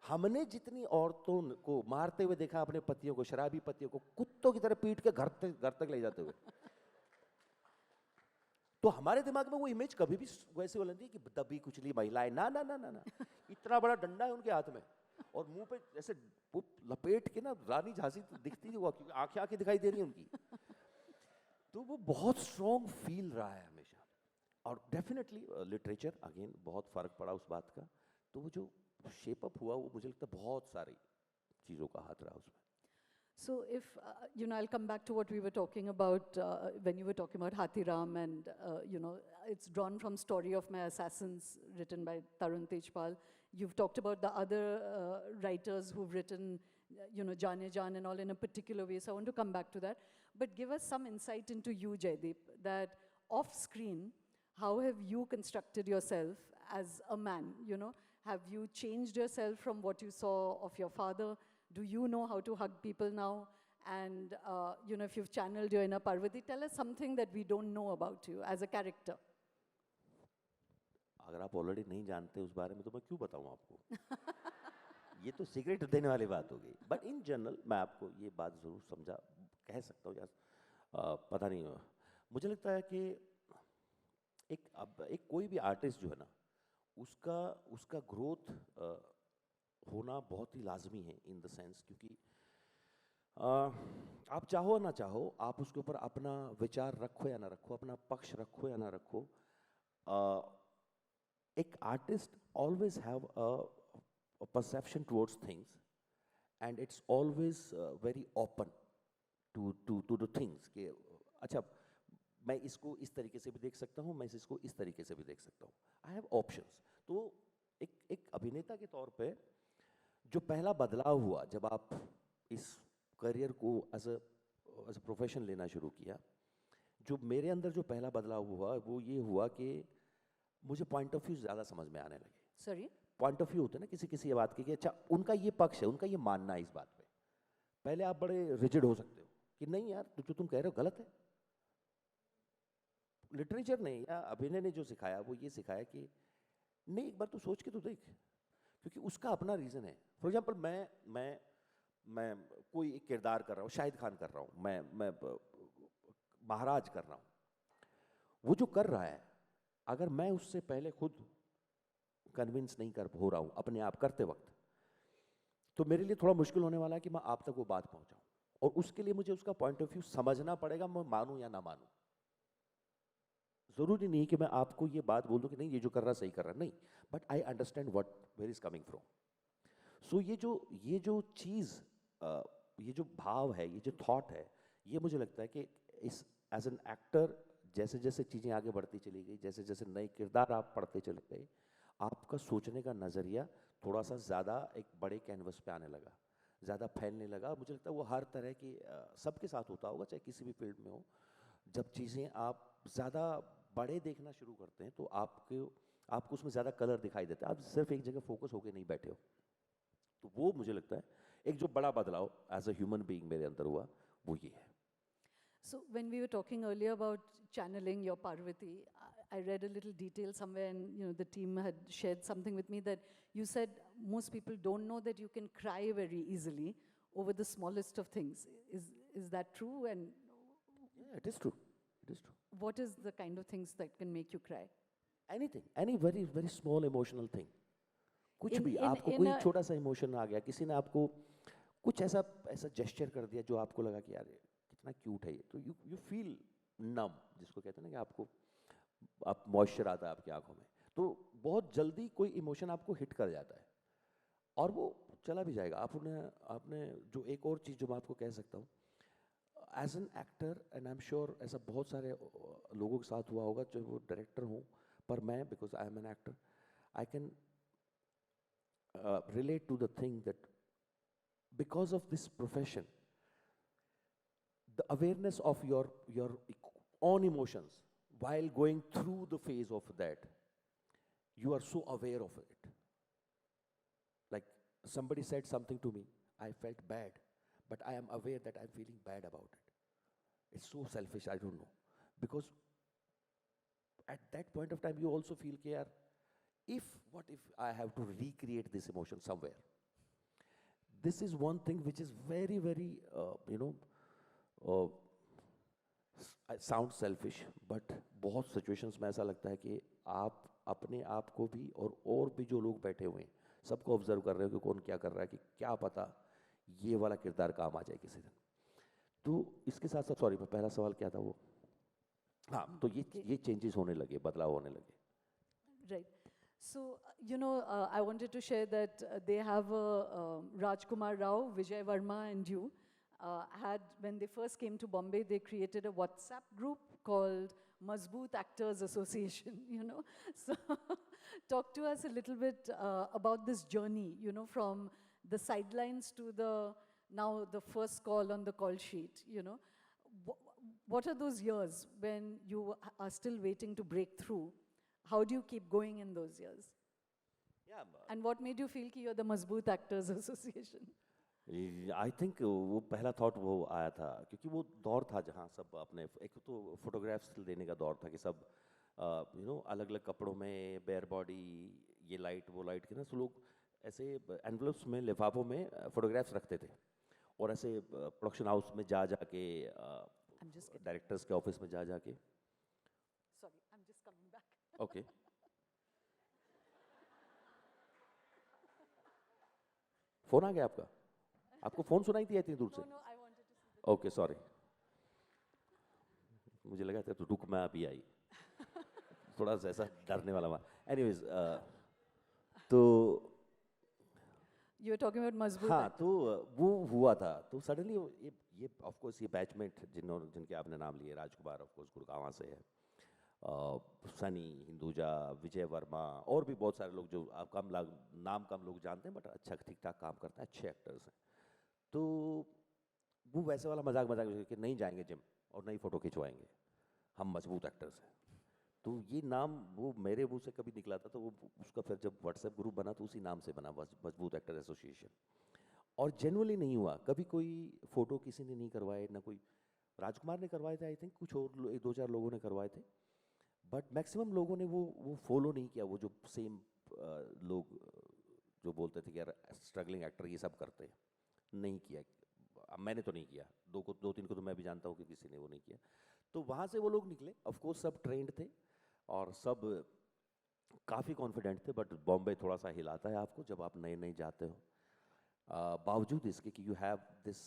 हमने जितनी औरतों को मारते हुए देखा, अपने पतियों को, शराबी पतियों को, कुत्तों की तरह पीट के घर तक ले जाते हुए। तो हमारे दिमाग में वो इमेज कभी भी वैसे हो लेती है कि दबी कुचली महिलाएं, ना ना ना ना ना, इतना बड़ा डंडा है उनके हाथ में, और मुंह पे जैसे लपेट के ना रानी झांसी दिखती थी वो, क्योंकि आंखें आंखें दिखाई दे रही हैं उनकी। तो वो बहुत स्ट्रॉन्ग फील रहा है हमेशा। और डेफिनेटली लिटरेचर, अगेन बहुत फर्क पड़ा उस बात का। तो वो जो शेप अप हुआ, वो मुझे लगता है बहुत सारी चीज़ों का हाथ रहा उसमें। So if, I'll come back to what we were talking about when you were talking about Hathiram, and, it's drawn from Story of My Assassins, written by Tarun Tejpal. You've talked about the other writers who've written, Jaane Jaan and all in a particular way, so I want to come back to that. But give us some insight into you, Jaideep, that off screen, how have you constructed yourself as a man, Have you changed yourself from what you saw of your father? Do you know how to hug people now? And, if you've channeled your inner Parvati, tell us something that we don't know about you as a character. अगर आप ऑलरेडी नहीं जानते उस बारे में तो मैं क्यों बताऊं आपको? ये तो सीक्रेट देने वाली बात हो गई। बट इन जनरल मैं आपको ये बात ज़रूर कह सकता हूँ, यार पता नहीं, मुझे लगता है कि एक कोई भी आर्टिस्ट जो है ना, उसका ग्रोथ होना बहुत ही लाजमी है, इन द सेंस, क्योंकि आप चाहो ना चाहो, आप उसके ऊपर अपना विचार रखो या ना रखो, अपना पक्ष रखो या ना रखो, एक artist always have a perception towards things, and it's always very open to the things कि अच्छा, मैं इसको इस तरीके से भी देख सकता हूँ, मैं इसको इस तरीके से भी देख सकता हूँ, आई हैव ऑप्शंस। तो एक अभिनेता के तौर पे जो पहला बदलाव हुआ जब आप इस करियर को एज अ प्रोफेशन लेना शुरू किया, जो मेरे अंदर जो पहला बदलाव हुआ वो ये हुआ कि मुझे पॉइंट ऑफ व्यू ज़्यादा समझ में आने लगे। सॉरी, पॉइंट ऑफ व्यू होता है ना किसी बात की, कि अच्छा उनका ये पक्ष है, उनका ये मानना है इस बात पे। पहले आप बड़े रिजिड हो सकते हो कि नहीं यार, जो तुम कह रहे हो गलत है। लिटरेचर ने या अभिनय ने जो सिखाया वो ये सिखाया कि नहीं, एक बार तो सोच के तो देख, क्योंकि उसका अपना रीज़न है। फॉर एग्जाम्पल, मैं कोई एक किरदार कर रहा हूँ, शाहिद खान कर रहा हूँ, मैं महाराज कर रहा हूँ, वो जो कर रहा है, अगर मैं उससे पहले खुद कन्विंस नहीं कर हो रहा हूँ अपने आप करते वक्त, तो मेरे लिए थोड़ा मुश्किल होने वाला है कि मैं आप तक वो बात पहुंचाऊं, और उसके लिए मुझे उसका पॉइंट ऑफ व्यू समझना पड़ेगा, मैं मानूं या ना मानूं। जरूरी नहीं कि मैं आपको ये बात बोल दूं कि नहीं ये जो कर रहा सही कर रहा, नहीं, but I understand what where is coming from. So ये जो चीज़, ये जो भाव है, ये जो थॉट है, ये मुझे लगता है कि इस एज एन एक्टर जैसे जैसे चीज़ें आगे बढ़ती चली गई, जैसे जैसे नए किरदार आप पढ़ते चले गए, आपका सोचने का नज़रिया थोड़ा सा ज़्यादा एक बड़े कैनवस पे आने लगा, ज़्यादा फैलने लगा। मुझे लगता है वो हर तरह की सबके साथ होता होगा, चाहे किसी भी फील्ड में हो। जब चीज़ें आप ज़्यादा बड़े देखना शुरू करते हैं तो आपको उसमें ज़्यादा कलर दिखाई देता है, आप सिर्फ एक जगह फोकस होकर नहीं बैठे हो। तो वो मुझे लगता है एक जो बड़ा बदलाव एज अ ह्यूमन बीइंग मेरे अंदर हुआ, वो ये है। So when we were talking earlier about channeling your Parvati, I read a little detail somewhere, and the team had shared something with me that you said most people don't know that you can cry very easily over the smallest of things. Is that true? And Yeah, it is true. It is true. what is the kind of things that can make you cry? Anything, any very very small emotional thing, कुछ In भी, in आपको in कोई a छोटा सा इमोशन आ गया, किसी ने आपको कुछ ऐसा ऐसा जेस्चर कर दिया जो आपको लगा कि यार ये कितना क्यूट है ये, तो यू फील नम, जिसको कहते हैं ना कि आप मॉइस्चर आता है आपकी आंखों में, तो बहुत जल्दी कोई इमोशन आपको हिट कर जाता है और वो चला भी जाएगा। आपने जो एक और चीज़ जो मैं आपको कह सकता हूँ, as an actor, and I am sure ऐसा बहुत सारे लोगों के साथ हुआ होगा जो वो डायरेक्टर हों, पर मैं, because I am N actor, I can relate to the thing that because of this profession, the awareness of your own emotions while going through the phase of that, you are so aware of it. Like somebody said something to me, I felt bad, but I am aware that I'm feeling bad about it. It's so selfish, I don't know. Because at that point of time, you also feel care. What if I have to recreate this emotion somewhere? This is one thing which is very, very, sound selfish, but बहुत situations में ऐसा लगता है कि आप अपने आप को भी और भी जो लोग बैठे हुए हैं सबको ऑब्जर्व कर रहे हो कि कौन क्या कर रहा है, कि क्या पता ये वाला किरदार काम आ जाए किसी दिन। तो इसके साथ साथ, सॉरी, पहला सवाल क्या था वो? हाँ, तो ये चेंजेस होने लगे, बदलाव होने लगे। Right. So, I wanted to share that they have Rajkumar Rao, Vijay Verma, and you when they first came to Bombay, they created a WhatsApp group called Mazboot Actors Association, So, talk to us a little bit about this journey, from the sidelines to now the first call on the call sheet, What are those years when you are still waiting to break through? How do you keep going in those years? Yeah, And what made you feel कि you're the Mazboot Actors Association? I think वो पहला थॉट वो आया था क्योंकि वो दौर था जहाँ सब अपने, एक तो फोटोग्राफ्स देने का दौर था कि सब अलग अलग कपड़ों में, बेयर बॉडी, ये लाइट वो लाइट के ना, सब लोग ऐसे एनवलप्स में, लिफाफों में फोटोग्राफ्स रखते थे, और ऐसे प्रोडक्शन हाउस में जा के, डायरेक्टर्स के ऑफिस में जा के। Sorry, I'm just coming back. Okay, phone आ गया आपका? आपको फोन सुनाई दिया इतनी दूर से? No, I wanted to see the okay, sorry, मुझे लगा था तो रुक, मैं अभी आई, थोड़ा सा ऐसा डरने वाला हुआ। एनीवेज, तो You were talking about Mazboot हाँ, Actors. तो वो हुआ था, तो सडनली ये ऑफ कोर्स ये बैचमेट जिनके आपने नाम लिए, राजकुमार ऑफ कोर्स गुड़गांव से है, सनी, हिंदुजा, विजय वर्मा, और भी बहुत सारे लोग जो आप नाम कम लोग जानते हैं, बट अच्छा ठीक ठाक काम करते हैं, अच्छे एक्टर्स हैं। तो वो वैसे वाला मजाक कि नहीं जाएंगे जिम और नहीं फोटो खिंचवाएंगे, हम मजबूत एक्टर्स हैं। तो ये नाम वो मेरे मुंह से कभी निकला था, तो वो उसका फिर जब व्हाट्सएप ग्रुप बना तो उसी नाम से बना, मजबूत एक्टर एसोसिएशन। और जेन्युइनली नहीं हुआ कभी, कोई फोटो किसी ने नहीं करवाए, ना कोई, राजकुमार ने करवाए थे आई थिंक, कुछ और एक दो चार लोगों ने करवाए थे, बट मैक्सिमम लोगों ने वो फॉलो नहीं किया, वो जो सेम लोग जो बोलते थे कि यार स्ट्रगलिंग एक्टर ये सब करते हैं, नहीं किया। मैंने तो नहीं किया, दो तीन को तो मैं भी जानता हूँ कि किसी ने वो नहीं किया। तो वहाँ से वो लोग निकले, ऑफ कोर्स सब ट्रेंड थे और सब काफ़ी कॉन्फिडेंट थे, बट बॉम्बे थोड़ा सा हिलाता है आपको जब आप नए नए जाते हो। बावजूद इसके कि you have this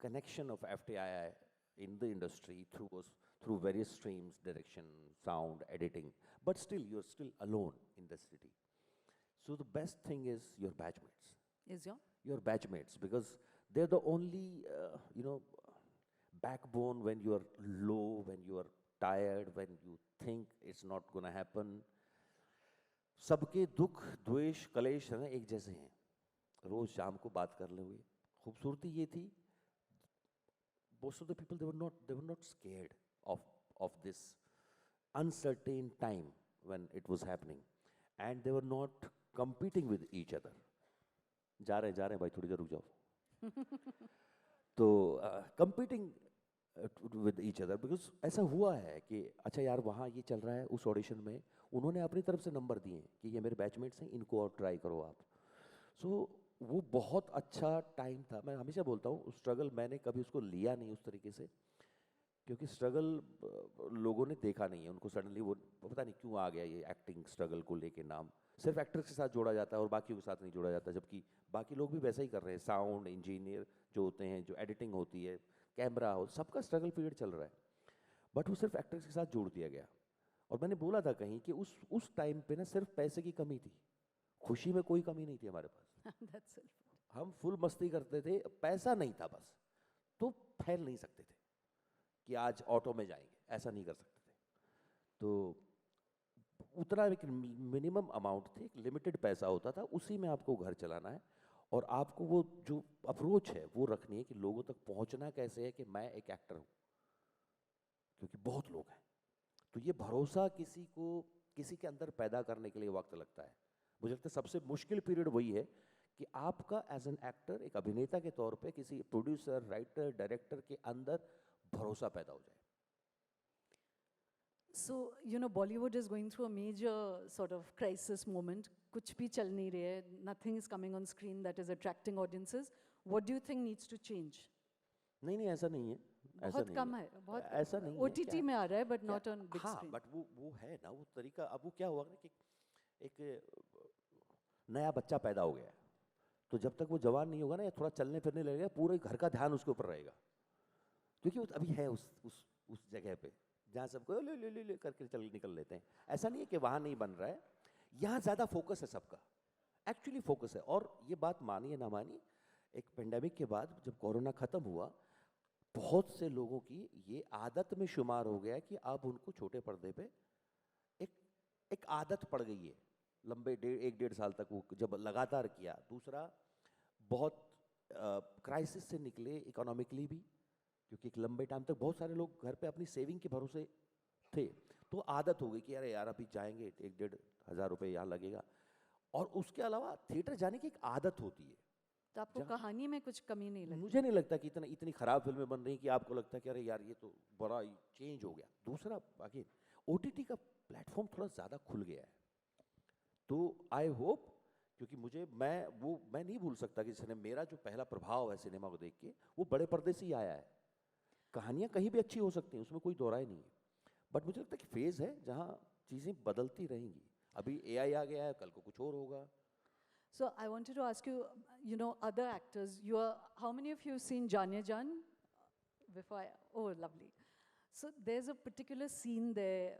connection of FTII in the industry through various streams, direction, sound, editing, but still you're still alone in the city. So the best thing is your batchmates. Is your Batchmates, because they're the only backbone when you're low, when you're tired, when you think it's not going to happen. सबके दुख द्वेष कलेश है ना एक जैसे हैं, रोज शाम को बात कर ले हुए। खूबसूरती ये थी, most of the people they were not scared of this uncertain time when it was happening, and they were not competing with each other. जा रहे हैं भाई, थोड़ी देर रुक जाओ। तो competing with each other, because ऐसा हुआ है कि अच्छा यार वहाँ ये चल रहा है, उस ऑडिशन में उन्होंने अपनी तरफ से नंबर दिए कि ये मेरे बैचमेट्स हैं, इनको और ट्राई करो आप। सो वो बहुत अच्छा टाइम था। मैं हमेशा बोलता हूँ स्ट्रगल मैंने कभी उसको लिया नहीं उस तरीके से, क्योंकि स्ट्रगल लोगों ने देखा नहीं है, उनको सडनली वो पता नहीं क्यों आ गया ये एक्टिंग स्ट्रगल को लेके नाम, सिर्फ एक्टर्स के साथ जोड़ा जाता है और बाकी के साथ नहीं जोड़ा जाता, जबकि बाकी लोग भी वैसा ही कर रहे हैं। साउंड इंजीनियर जो होते हैं, जो एडिटिंग होती है, कैमरा हो, सबका स्ट्रगल पीरियड चल रहा है, बट वो सिर्फ एक्टर्स के साथ जोड़ दिया गया। और मैंने बोला था कहीं कि उस टाइम पे ना सिर्फ पैसे की कमी थी, खुशी में कोई कमी नहीं थी हमारे पास। हम फुल मस्ती करते थे, पैसा नहीं था बस, तो फैल नहीं सकते थे कि आज ऑटो में जाएंगे, ऐसा नहीं कर सकते थे। तो उतना एक मिनिमम अमाउंट थे, एक लिमिटेड पैसा होता था, उसी में आपको घर चलाना है, और आपको वो जो अप्रोच है वो रखनी है कि लोगों तक पहुंचना कैसे है कि मैं एक एक्टर हूं, क्योंकि बहुत लोग हैं। तो ये भरोसा किसी के अंदर पैदा करने के लिए वक्त लगता है। मुझे लगता है सबसे मुश्किल पीरियड वही है कि आपका एज एन एक्टर, एक अभिनेता के तौर पे किसी प्रोड्यूसर, राइटर, डायरेक्टर के अंदर भरोसा पैदा हो जाए। So, Bollywood is going through a major sort of crisis moment. कुछ भी चल नहीं रहा है, nothing is coming on screen that is attracting audiences. What do you think needs to change? नहीं ऐसा नहीं है, बहुत कम है, बहुत ऐसा नहीं है। OTT में आ रहा है, but not on big हाँ, screen. बट वो है ना वो तरीका। अब वो क्या हुआ ना कि एक नया बच्चा पैदा हो गया है, तो जब तक वो जवान नहीं होगा ना, या थोड़ा चलने फिरने लगेगा, पूरे घर का ध्यान उसके ऊपर रहेगा, क्योंकि वो अभी है उस जगह पे जहाँ सबको ले करके निकल लेते हैं। ऐसा नहीं है कि वहाँ नहीं बन रहा है, यहाँ ज़्यादा फोकस है सबका, एक्चुअली फोकस है। और ये बात मानिए ना मानिए, एक पेंडेमिक के बाद जब कोरोना ख़त्म हुआ, बहुत से लोगों की ये आदत में शुमार हो गया कि अब उनको छोटे पर्दे पे एक आदत पड़ गई है। लंबे 1-1.5 साल तक वो जब लगातार किया। दूसरा, बहुत क्राइसिस से निकले इकोनॉमिकली भी, क्योंकि एक लंबे टाइम तक बहुत सारे लोग घर पे अपनी सेविंग के भरोसे थे, तो आदत हो गई कि अरे यार अभी जाएंगे 1-1.5 हज़ार रुपये यहाँ लगेगा। और उसके अलावा थिएटर जाने की एक आदत होती है। तो आपको कहानी में कुछ कमी नहीं लगती? मुझे नहीं लगता कि इतनी खराब फिल्में बन रही कि आपको लगता है कि अरे यार ये तो बड़ा चेंज हो गया। दूसरा, बाकी OTT का प्लेटफॉर्म थोड़ा ज़्यादा खुल गया है, तो आई होप, क्योंकि मैं नहीं भूल सकता कि मेरा जो पहला प्रभाव है सिनेमा को देख के, वो बड़े पर्दे से ही आया है। कहानियाँ कहीं भी अच्छी हो सकती हैं, उसमें कोई दो राय नहीं है, बट मुझे लगता है कि फेज़ है जहाँ चीज़ें बदलती रहेंगी। अभी AI आ गया है, कल को कुछ और होगा। So I wanted to ask you, other actors, how many of you have seen Jaane Jaan? Oh, lovely. So there's a particular scene there,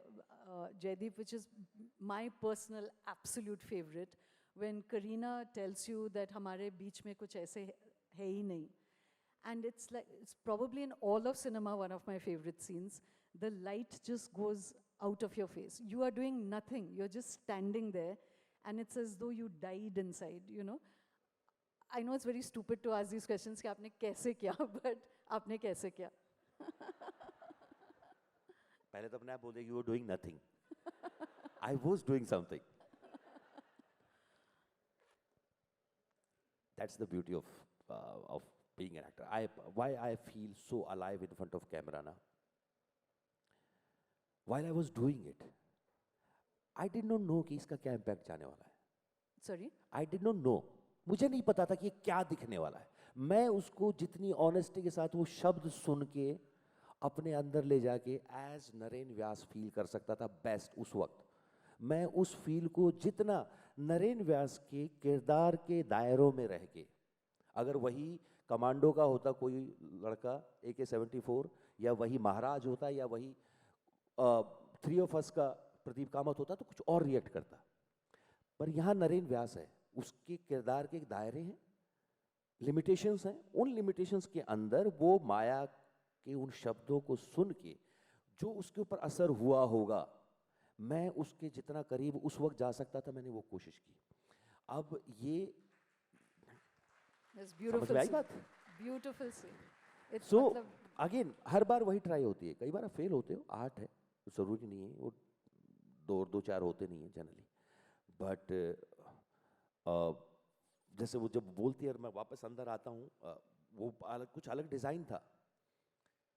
Jaideep, which is my personal absolute favorite, when Kareena tells you that हमारे बीच में कुछ ऐसे है ही नहीं. And it's probably in all of cinema one of my favorite scenes. The light just goes out of your face. You are doing nothing. You're just standing there, and it's as though you died inside, I know it's very stupid to ask these questions कि आपने कैसे किया, but आपने कैसे किया? पहले तो अपने आप बोल दे you were doing nothing. I was doing something. That's the beauty of being an actor. Why I feel so alive in front of camera now. While I was doing it, I did not know कि इसका क्या impact जाने वाला है. Sorry? I did not know. मुझे नहीं पता था कि ये क्या दिखने वाला है. मैं उसको जितनी ऑनेस्टी के साथ वो शब्द सुन के अपने अंदर ले जाके एज नरेन व्यास फील कर सकता था बेस्ट उस वक्त. मैं उस फील को जितना नरेंद्र व्यास के किरदार के दायरों में रह के, अगर वही कमांडो का होता कोई लड़का AK-74, या वही महाराज होता, या वही थ्री ऑफ अस का प्रदीप कामत होता, तो कुछ और रिएक्ट करता। पर यहाँ नरेंद्र व्यास है, उसके किरदार के दायरे हैं, लिमिटेशंस हैं, उन लिमिटेशंस के अंदर वो माया के उन शब्दों को सुन के जो उसके ऊपर असर हुआ होगा, मैं उसके जितना करीब उस वक्त जा सकता था, मैंने वो कोशिश की। अब ये समझ में आई बात? ब्यूटीफुल सी। सो अगेन हर बार वही ट्राई होती है, कई बार फेल होते हो, आर्ट है, जरूरी नहीं है वो दो चार होते नहीं है जनरली, बट जैसे वो जब बोलती है और मैं वापस अंदर आता हूँ, वो कुछ अलग डिज़ाइन था,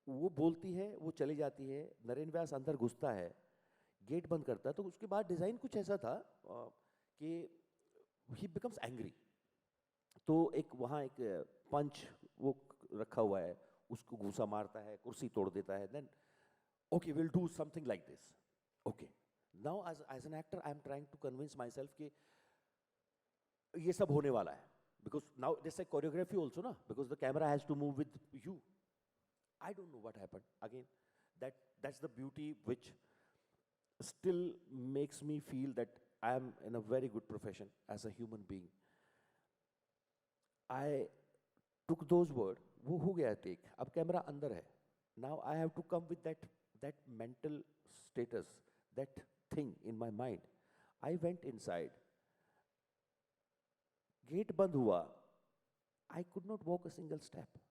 वो बोलती है, वो चली जाती है, नरेंद्र व्यास अंदर घुसता है, गेट बंद करता है, तो उसके बाद डिज़ाइन कुछ ऐसा था कि ही बिकम्स एंग्री, तो एक वहाँ एक पंच वो रखा हुआ है, उसको घूसा मारता है, कुर्सी तोड़ देता है, then okay will do something like this. Okay, now as an actor I am trying to convince myself कि ये सब होने वाला है, बिकॉज नाउ जैसे कोरियोग्राफी ऑल्सो ना, because the camera has to move with you. I don't know what happened. Again, that's the beauty which still makes me feel that I am in a very good profession as a human being. I took those words, वो हो गया take, अब कैमरा अंदर है. Now I have to come with that mental status, that thing in my mind. I went inside. Gate बंद हुआ. I could not walk a single step.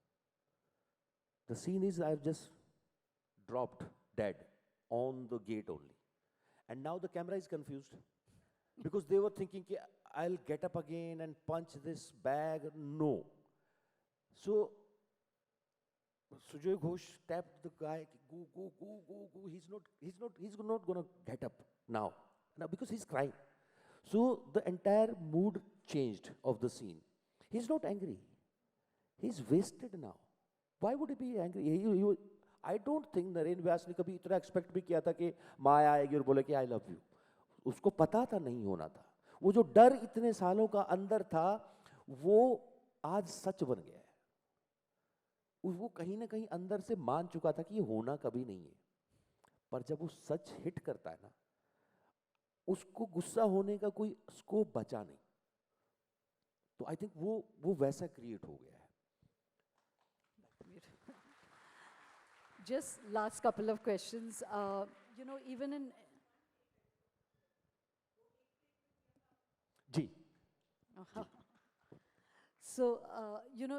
The scene is I've just dropped dead on the gate only. And now the camera is confused because they were thinking I'll get up again and punch this bag. No. So Sujoy Ghosh tapped the guy, go. He's not going to get up now because he's crying. So the entire mood changed of the scene. He's not angry. He's wasted now. Why would he be angry? I don't think Narendra व्यास ने कभी इतना एक्सपेक्ट भी किया था कि माया आएगी और बोले कि आई लव यू। उसको पता था नहीं होना था। वो जो डर इतने सालों का अंदर था, वो आज सच बन गया है। वो कहीं ना कहीं अंदर से मान चुका था कि ये होना कभी नहीं है, पर जब वो सच हिट करता है ना, उसको गुस्सा होने का कोई स्कोप बचा नहीं। तो आई थिंक वो वैसा क्रिएट हो गया है। Just last couple of questions. Even in... ji. So,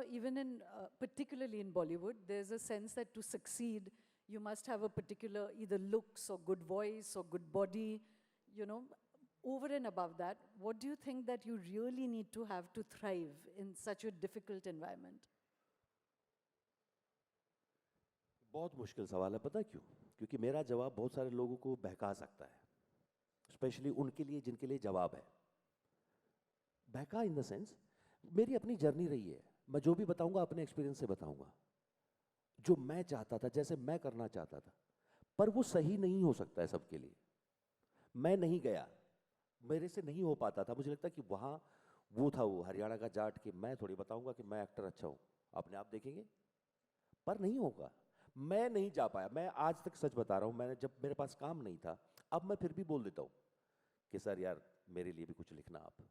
even in, particularly in Bollywood, there's a sense that to succeed, you must have a particular either looks or good voice or good body, Over and above that, what do you think that you really need to have to thrive in such a difficult environment? बहुत मुश्किल सवाल है, पता है क्यों? क्योंकि मेरा जवाब बहुत सारे लोगों को बहका सकता है, स्पेशली उनके लिए जिनके लिए जवाब है। बहका इन द सेंस, मेरी अपनी जर्नी रही है, मैं जो भी बताऊंगा अपने एक्सपीरियंस से बताऊंगा, जो मैं चाहता था, जैसे मैं करना चाहता था, पर वो सही नहीं हो सकता है सबके लिए। मैं नहीं गया, मेरे से नहीं हो पाता था। मुझे लगता कि वहाँ वो था, वो हरियाणा का जाट, कि मैं थोड़ी बताऊंगा कि मैं एक्टर अच्छा हूँ, अपने आप देखेंगे, पर नहीं होगा। मैं नहीं जा पाया। मैं आज तक सच बता रहा हूँ, मैंने जब मेरे पास काम नहीं था, अब मैं फिर भी बोल देता हूँ कि सर यार मेरे लिए भी कुछ लिखना आप।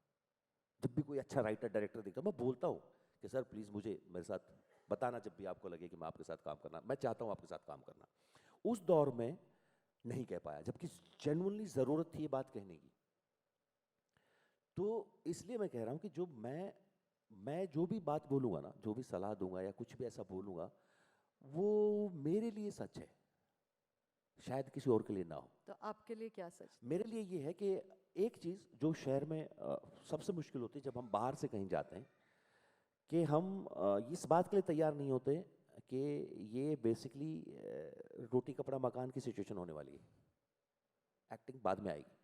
जब भी कोई अच्छा राइटर डायरेक्टर दिखता है, मैं बोलता हूँ कि सर प्लीज़ मुझे मेरे साथ बताना, जब भी आपको लगे कि मैं आपके साथ काम करना, मैं चाहता हूँ आपके साथ काम करना। उस दौर में नहीं कह पाया, जबकि जेन्युइनली ज़रूरत थी ये बात कहने की। तो इसलिए मैं कह रहा हूँ कि जो मैं जो भी बात बोलूँगा ना, जो भी सलाह दूंगा या कुछ भी ऐसा बोलूँगा, वो मेरे लिए सच है, शायद किसी और के लिए ना हो। तो आपके लिए क्या सच? मेरे लिए ये है कि एक चीज़ जो शहर में सबसे मुश्किल होती है जब हम बाहर से कहीं जाते हैं, कि हम इस बात के लिए तैयार नहीं होते कि ये बेसिकली रोटी कपड़ा मकान की सिचुएशन होने वाली है। एक्टिंग बाद में आएगी।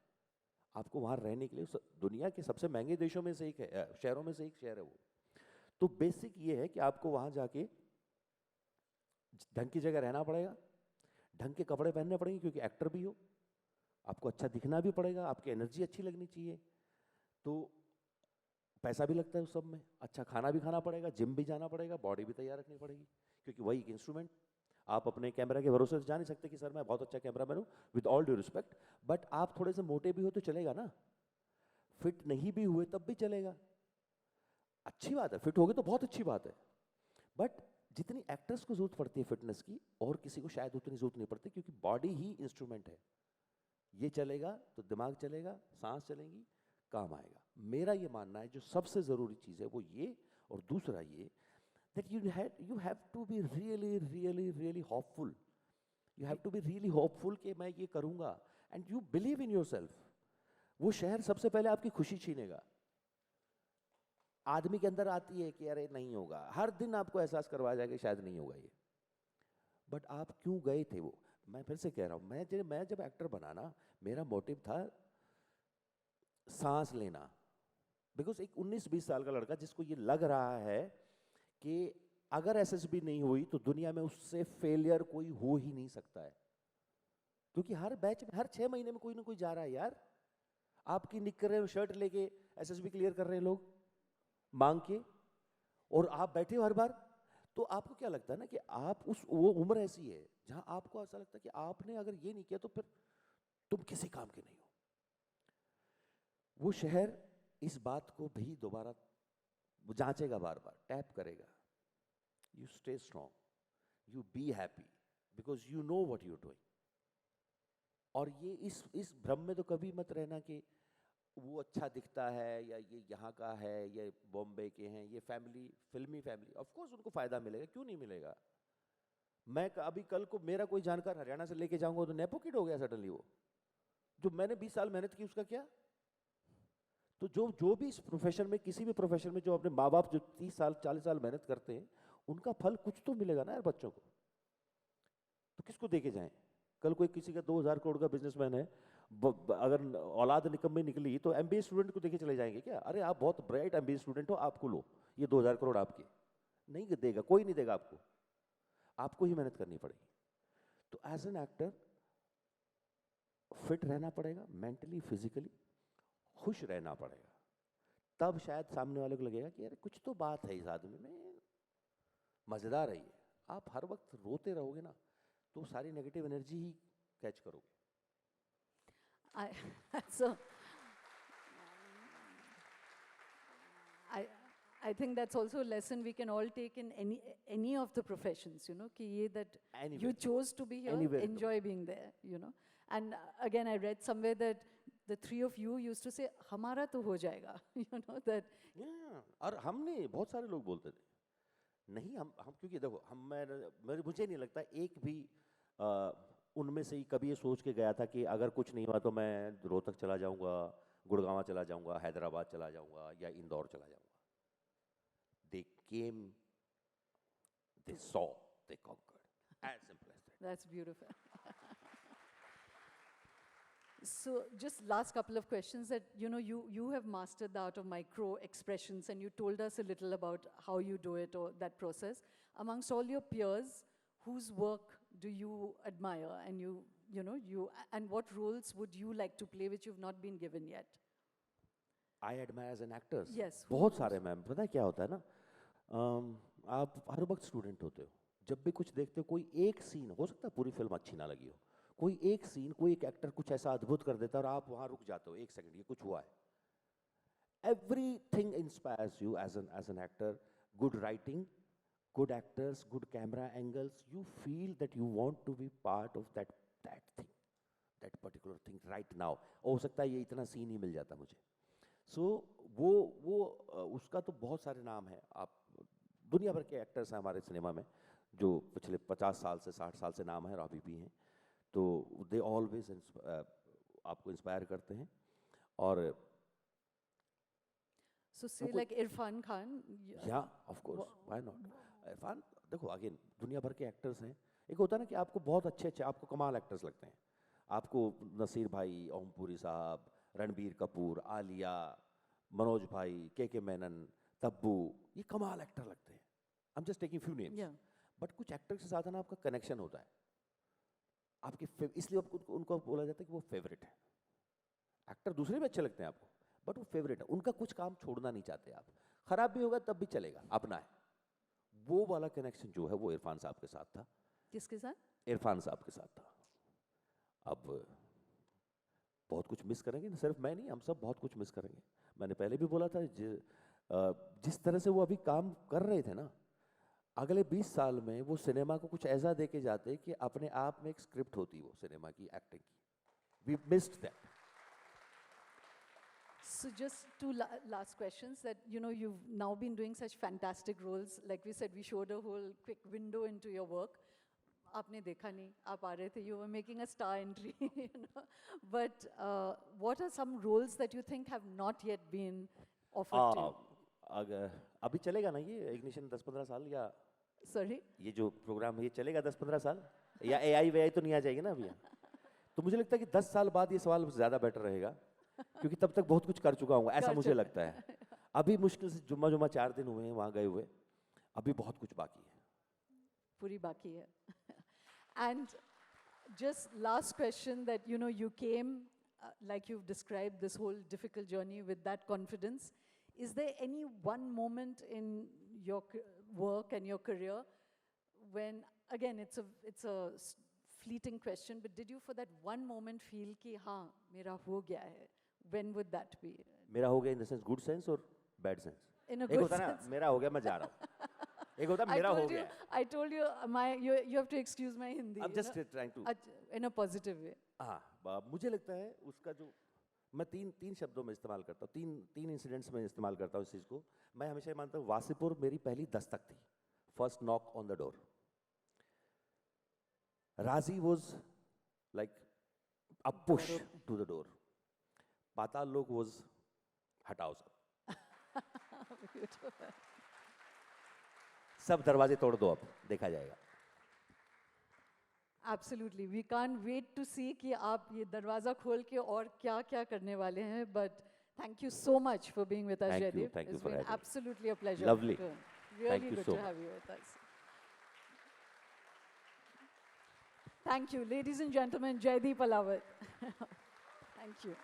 आपको वहाँ रहने के लिए दुनिया के सबसे महंगे देशों में से एक है, शहरों में से एक शहर है वो। तो बेसिक ये है कि आपको वहाँ जाके ढंग की जगह रहना पड़ेगा, ढंग के कपड़े पहनने पड़ेंगे क्योंकि एक्टर भी हो, आपको अच्छा दिखना भी पड़ेगा, आपकी एनर्जी अच्छी लगनी चाहिए, तो पैसा भी लगता है उस सब में, अच्छा खाना भी खाना पड़ेगा, जिम भी जाना पड़ेगा, बॉडी भी तैयार रखनी पड़ेगी, क्योंकि वही एक इंस्ट्रूमेंट। आप अपने कैमरा के भरोसे से जा नहीं सकते कि सर मैं बहुत अच्छा कैमरामैन हूँ, with all due respect, but आप थोड़े से मोटे भी हो तो चलेगा ना, फिट नहीं भी हुए तब भी चलेगा। अच्छी बात है, फिट हो गए तो बहुत अच्छी बात है, बट जितनी एक्टर्स को जरूरत पड़ती है फिटनेस की, और किसी को शायद उतनी जरूरत नहीं पड़ती, क्योंकि बॉडी ही इंस्ट्रूमेंट है। ये चलेगा तो दिमाग चलेगा, सांस चलेंगी, काम आएगा। मेरा ये मानना है जो सबसे जरूरी चीज है वो ये, और दूसरा ये that you have to be really hopeful. You have to be really hopeful कि मैं ये करूँगा, and you believe in yourself. वो शहर सबसे पहले आपकी खुशी छीनेगा। आदमी के अंदर आती है कि अरे नहीं होगा, हर दिन आपको एहसास करवाया जाएगा कि शायद नहीं होगा ये, बट आप क्यों गए थे वो। मैं फिर से कह रहा हूँ, मैं जब एक्टर बना ना, मेरा मोटिव था सांस लेना, बिकॉज एक 19-20 साल का लड़का जिसको ये लग रहा है कि अगर एसएसबी नहीं हुई तो दुनिया में उससे फेलियर कोई हो ही नहीं सकता है, क्योंकि हर बैच में हर 6 महीने में कोई ना कोई जा रहा है यार। आपकी निकर शर्ट लेके एसएसबी क्लियर कर रहे हैं लोग मांग के, और आप बैठे हो हर बार। तो आपको क्या लगता है ना कि आप वो उम्र ऐसी है जहां आपको ऐसा लगता है कि आपने अगर ये नहीं किया तो फिर तुम किसी काम के नहीं हो। वो शहर इस बात को भी दोबारा जांचेगा, बार बार टैप करेगा। You stay strong, you be happy, because you know what you doing. और ये इस भ्रम में तो कभी मत रहना कि वो अच्छा दिखता है, या ये यहाँ का है, ये बॉम्बे के हैं, ये फैमिली फिल्मी फैमिली, ऑफ कोर्स उनको फायदा मिलेगा, क्यों नहीं मिलेगा। मैं अभी कल को मेरा कोई जानकार हरियाणा से लेके जाऊंगा तो नेपो किड हो गया सडनली वो, जो मैंने 20 साल मेहनत की उसका क्या। तो जो भी इस प्रोफेशन में, किसी भी प्रोफेशन में जो अपने माँ बाप जो 30 साल 40 साल मेहनत करते हैं, उनका फल कुछ तो मिलेगा ना यार बच्चों को। तो किसको देके जाएं। कल कोई किसी का 2000 करोड़ का बिजनेसमैन है, अगर औलाद निकम्मी निकली तो एमबीए स्टूडेंट को देके चले जाएंगे क्या, अरे आप बहुत ब्राइट एमबीए स्टूडेंट हो, आपको लो ये 2000 करोड़ आपके। नहीं देगा, कोई नहीं देगा आपको, आपको ही मेहनत करनी पड़ेगी। तो एज एन एक्टर फिट रहना पड़ेगा, मेंटली फिजिकली खुश रहना पड़ेगा, तब शायद सामने वाले को लगेगा कि यार कुछ तो बात है इस आदमी में, मजेदार है ये। आप हर वक्त रोते रहोगे ना तो सारी नेगेटिव एनर्जी ही कैच करोगे। So, I think that's also a lesson we can all take in any of the professions, you know, कि ये that Anywhere. you chose to be here, Anywhere in the enjoy being there, you know. And again, I read somewhere that the three of you used to say, हमारा तो हो जाएगा, you know, that Yeah, और हमने बहुत सारे लोग बोलते थे नहीं, हम क्योंकि देखो मुझे नहीं लगता एक भी उनमें से ही कभी ये सोच के गया था कि अगर कुछ नहीं हुआ तो मैं रोहतक चला जाऊंगा, गुड़गांव चला जाऊंगा, हैदराबाद चला जाऊंगा, या इंदौर चला जाऊंगा। They came, they saw, they conquered. As simple as that. that's beautiful. So just last couple of questions that, you know, you have mastered the art of micro expressions, and you told us a little about how you do it, or that process. Amongst all your peers, whose work do you admire, and you know, and what roles would you like to play which you've not been given yet? I admire as an actors. Yes. बहुत सारे मैम, पता है क्या होता है ना, आप हर वक्त स्टूडेंट होते हो, जब भी कुछ देखते हो, कोई एक सीन हो सकता है पूरी फिल्म अच्छी ना लगी हो, कोई एक सीन, कोई एक एक्टर कुछ ऐसा अद्भुत कर देता है और आप वहां रुक जाते हो, एक सेकंड ये कुछ हुआ है। Everything inspires you as an actor. Good writing, good actors, good camera angles. You feel that you want to be part of that thing, that particular thing right now. हो सकता है ये इतना सीन ही मिल जाता मुझे। So वो उसका तो बहुत सारे नाम हैं। आप दुनिया भर के एक्टर्स हैं हमारे सिनेमा में जो पिछले 50 साल से 60 साल से नाम है और अभी भी हैं, तो दे ऑलवेज आपको इंस्पायर करते हैं। और So say like Irfan Khan. या of course, why not. Irfan देखो, अगेन दुनिया भर के एक्टर्स हैं। एक होता है ना कि आपको बहुत अच्छे आपको कमाल एक्टर्स लगते हैं, आपको नसीर भाई, ओमपुरी साहब, रणबीर कपूर, आलिया, मनोज भाई, के मेनन, तब्बू, ये कमाल एक्टर लगते हैं। I am just taking few names. Yeah. But कुछ एक्टर के साथ ना आपका कनेक्शन होता है, इसलिए उनको बोला जाता है कि वो फेवरेट है। एक्टर दूसरे भी अच्छे लगते हैं आपको, बट वो फेवरेट है, उनका कुछ काम छोड़ना नहीं चाहते आप, खराब भी होगा तब भी चलेगा, अपना है। वो वाला कनेक्शन जो है वो इरफान साहब के साथ था। किसके साथ? इरफान साहब के साथ था। अब बहुत कुछ मिस करेंगे ना, सिर्फ मैं नहीं, हम सब बहुत कुछ मिस करेंगे। मैंने पहले भी बोला था, जिस तरह से वो अभी काम कर रहे थे ना, अगले 20 साल में वो सिनेमा को कुछ ऐसा दे के जाते कि अपने आप में एक स्क्रिप्ट होती वो सिनेमा की एक्टिंग की। We missed that. So just two last questions that, you know, you've now been doing such fantastic roles. Like we said, we showed a whole quick window into your work. आपने देखा नहीं, आप आ रहे थे, you were making a star entry, you know. But what are some roles that you think have not yet been offered to you? अगर अभी चलेगा ना ये इग्निशन 10-15 साल, या Sorry? ये जो प्रोग्राम है ये चलेगा 10-15 साल, या एआई वेआई तो नहीं आ जाएगी ना अभी? तो मुझे लगता है कि 10 साल बाद ये सवाल ज़्यादा बेटर रहेगा, क्योंकि तब तक बहुत कुछ कर चुका हूँ, ऐसा मुझे लगता है। अभी मुश्किल से जुम्मा 4 दिन हुए हैं वहाँ गए हुए, अभी बहुत कुछ बाकी है। पूरी बाकी है। And just last question, that, you know, you came, like you've described this whole difficult journey with that confidence. Is there any one moment in your work and your career when, again, it's a fleeting question, but did you for that one moment feel कि हाँ मेरा हो गया है? When would that be? मेरा हो गया in the sense good sense or bad sense? In a एक good होता है ना sense. मेरा हो गया मैं जा रहा हूँ, एक होता है मेरा हो गया। I told you, you have to excuse my Hindi. I'm just trying to. In a positive way. हाँ, मुझे लगता है उसका जो मैं तीन शब्दों में इस्तेमाल करता हूँ, तीन इंसिडेंट्स में इस्तेमाल करता हूँ इस चीज़ को। मैं हमेशा ये मानता हूँ वासीपुर मेरी पहली दस्तक थी, first knock on the door. राजी was like a push to the door. पाताल लोक was हटाओ सब दरवाजे तोड़ दो, अब देखा जाएगा। Absolutely, we can't wait to see कि आप ये दरवाजा खोल के और क्या करने वाले हैं. But thank you so much for being with us, Jaideep. Thank you It's for been having me. absolutely a pleasure. Lovely. Really Thank you good so to much. have you with us. Thank you, ladies and gentlemen, Jaideep Alawat. Thank you.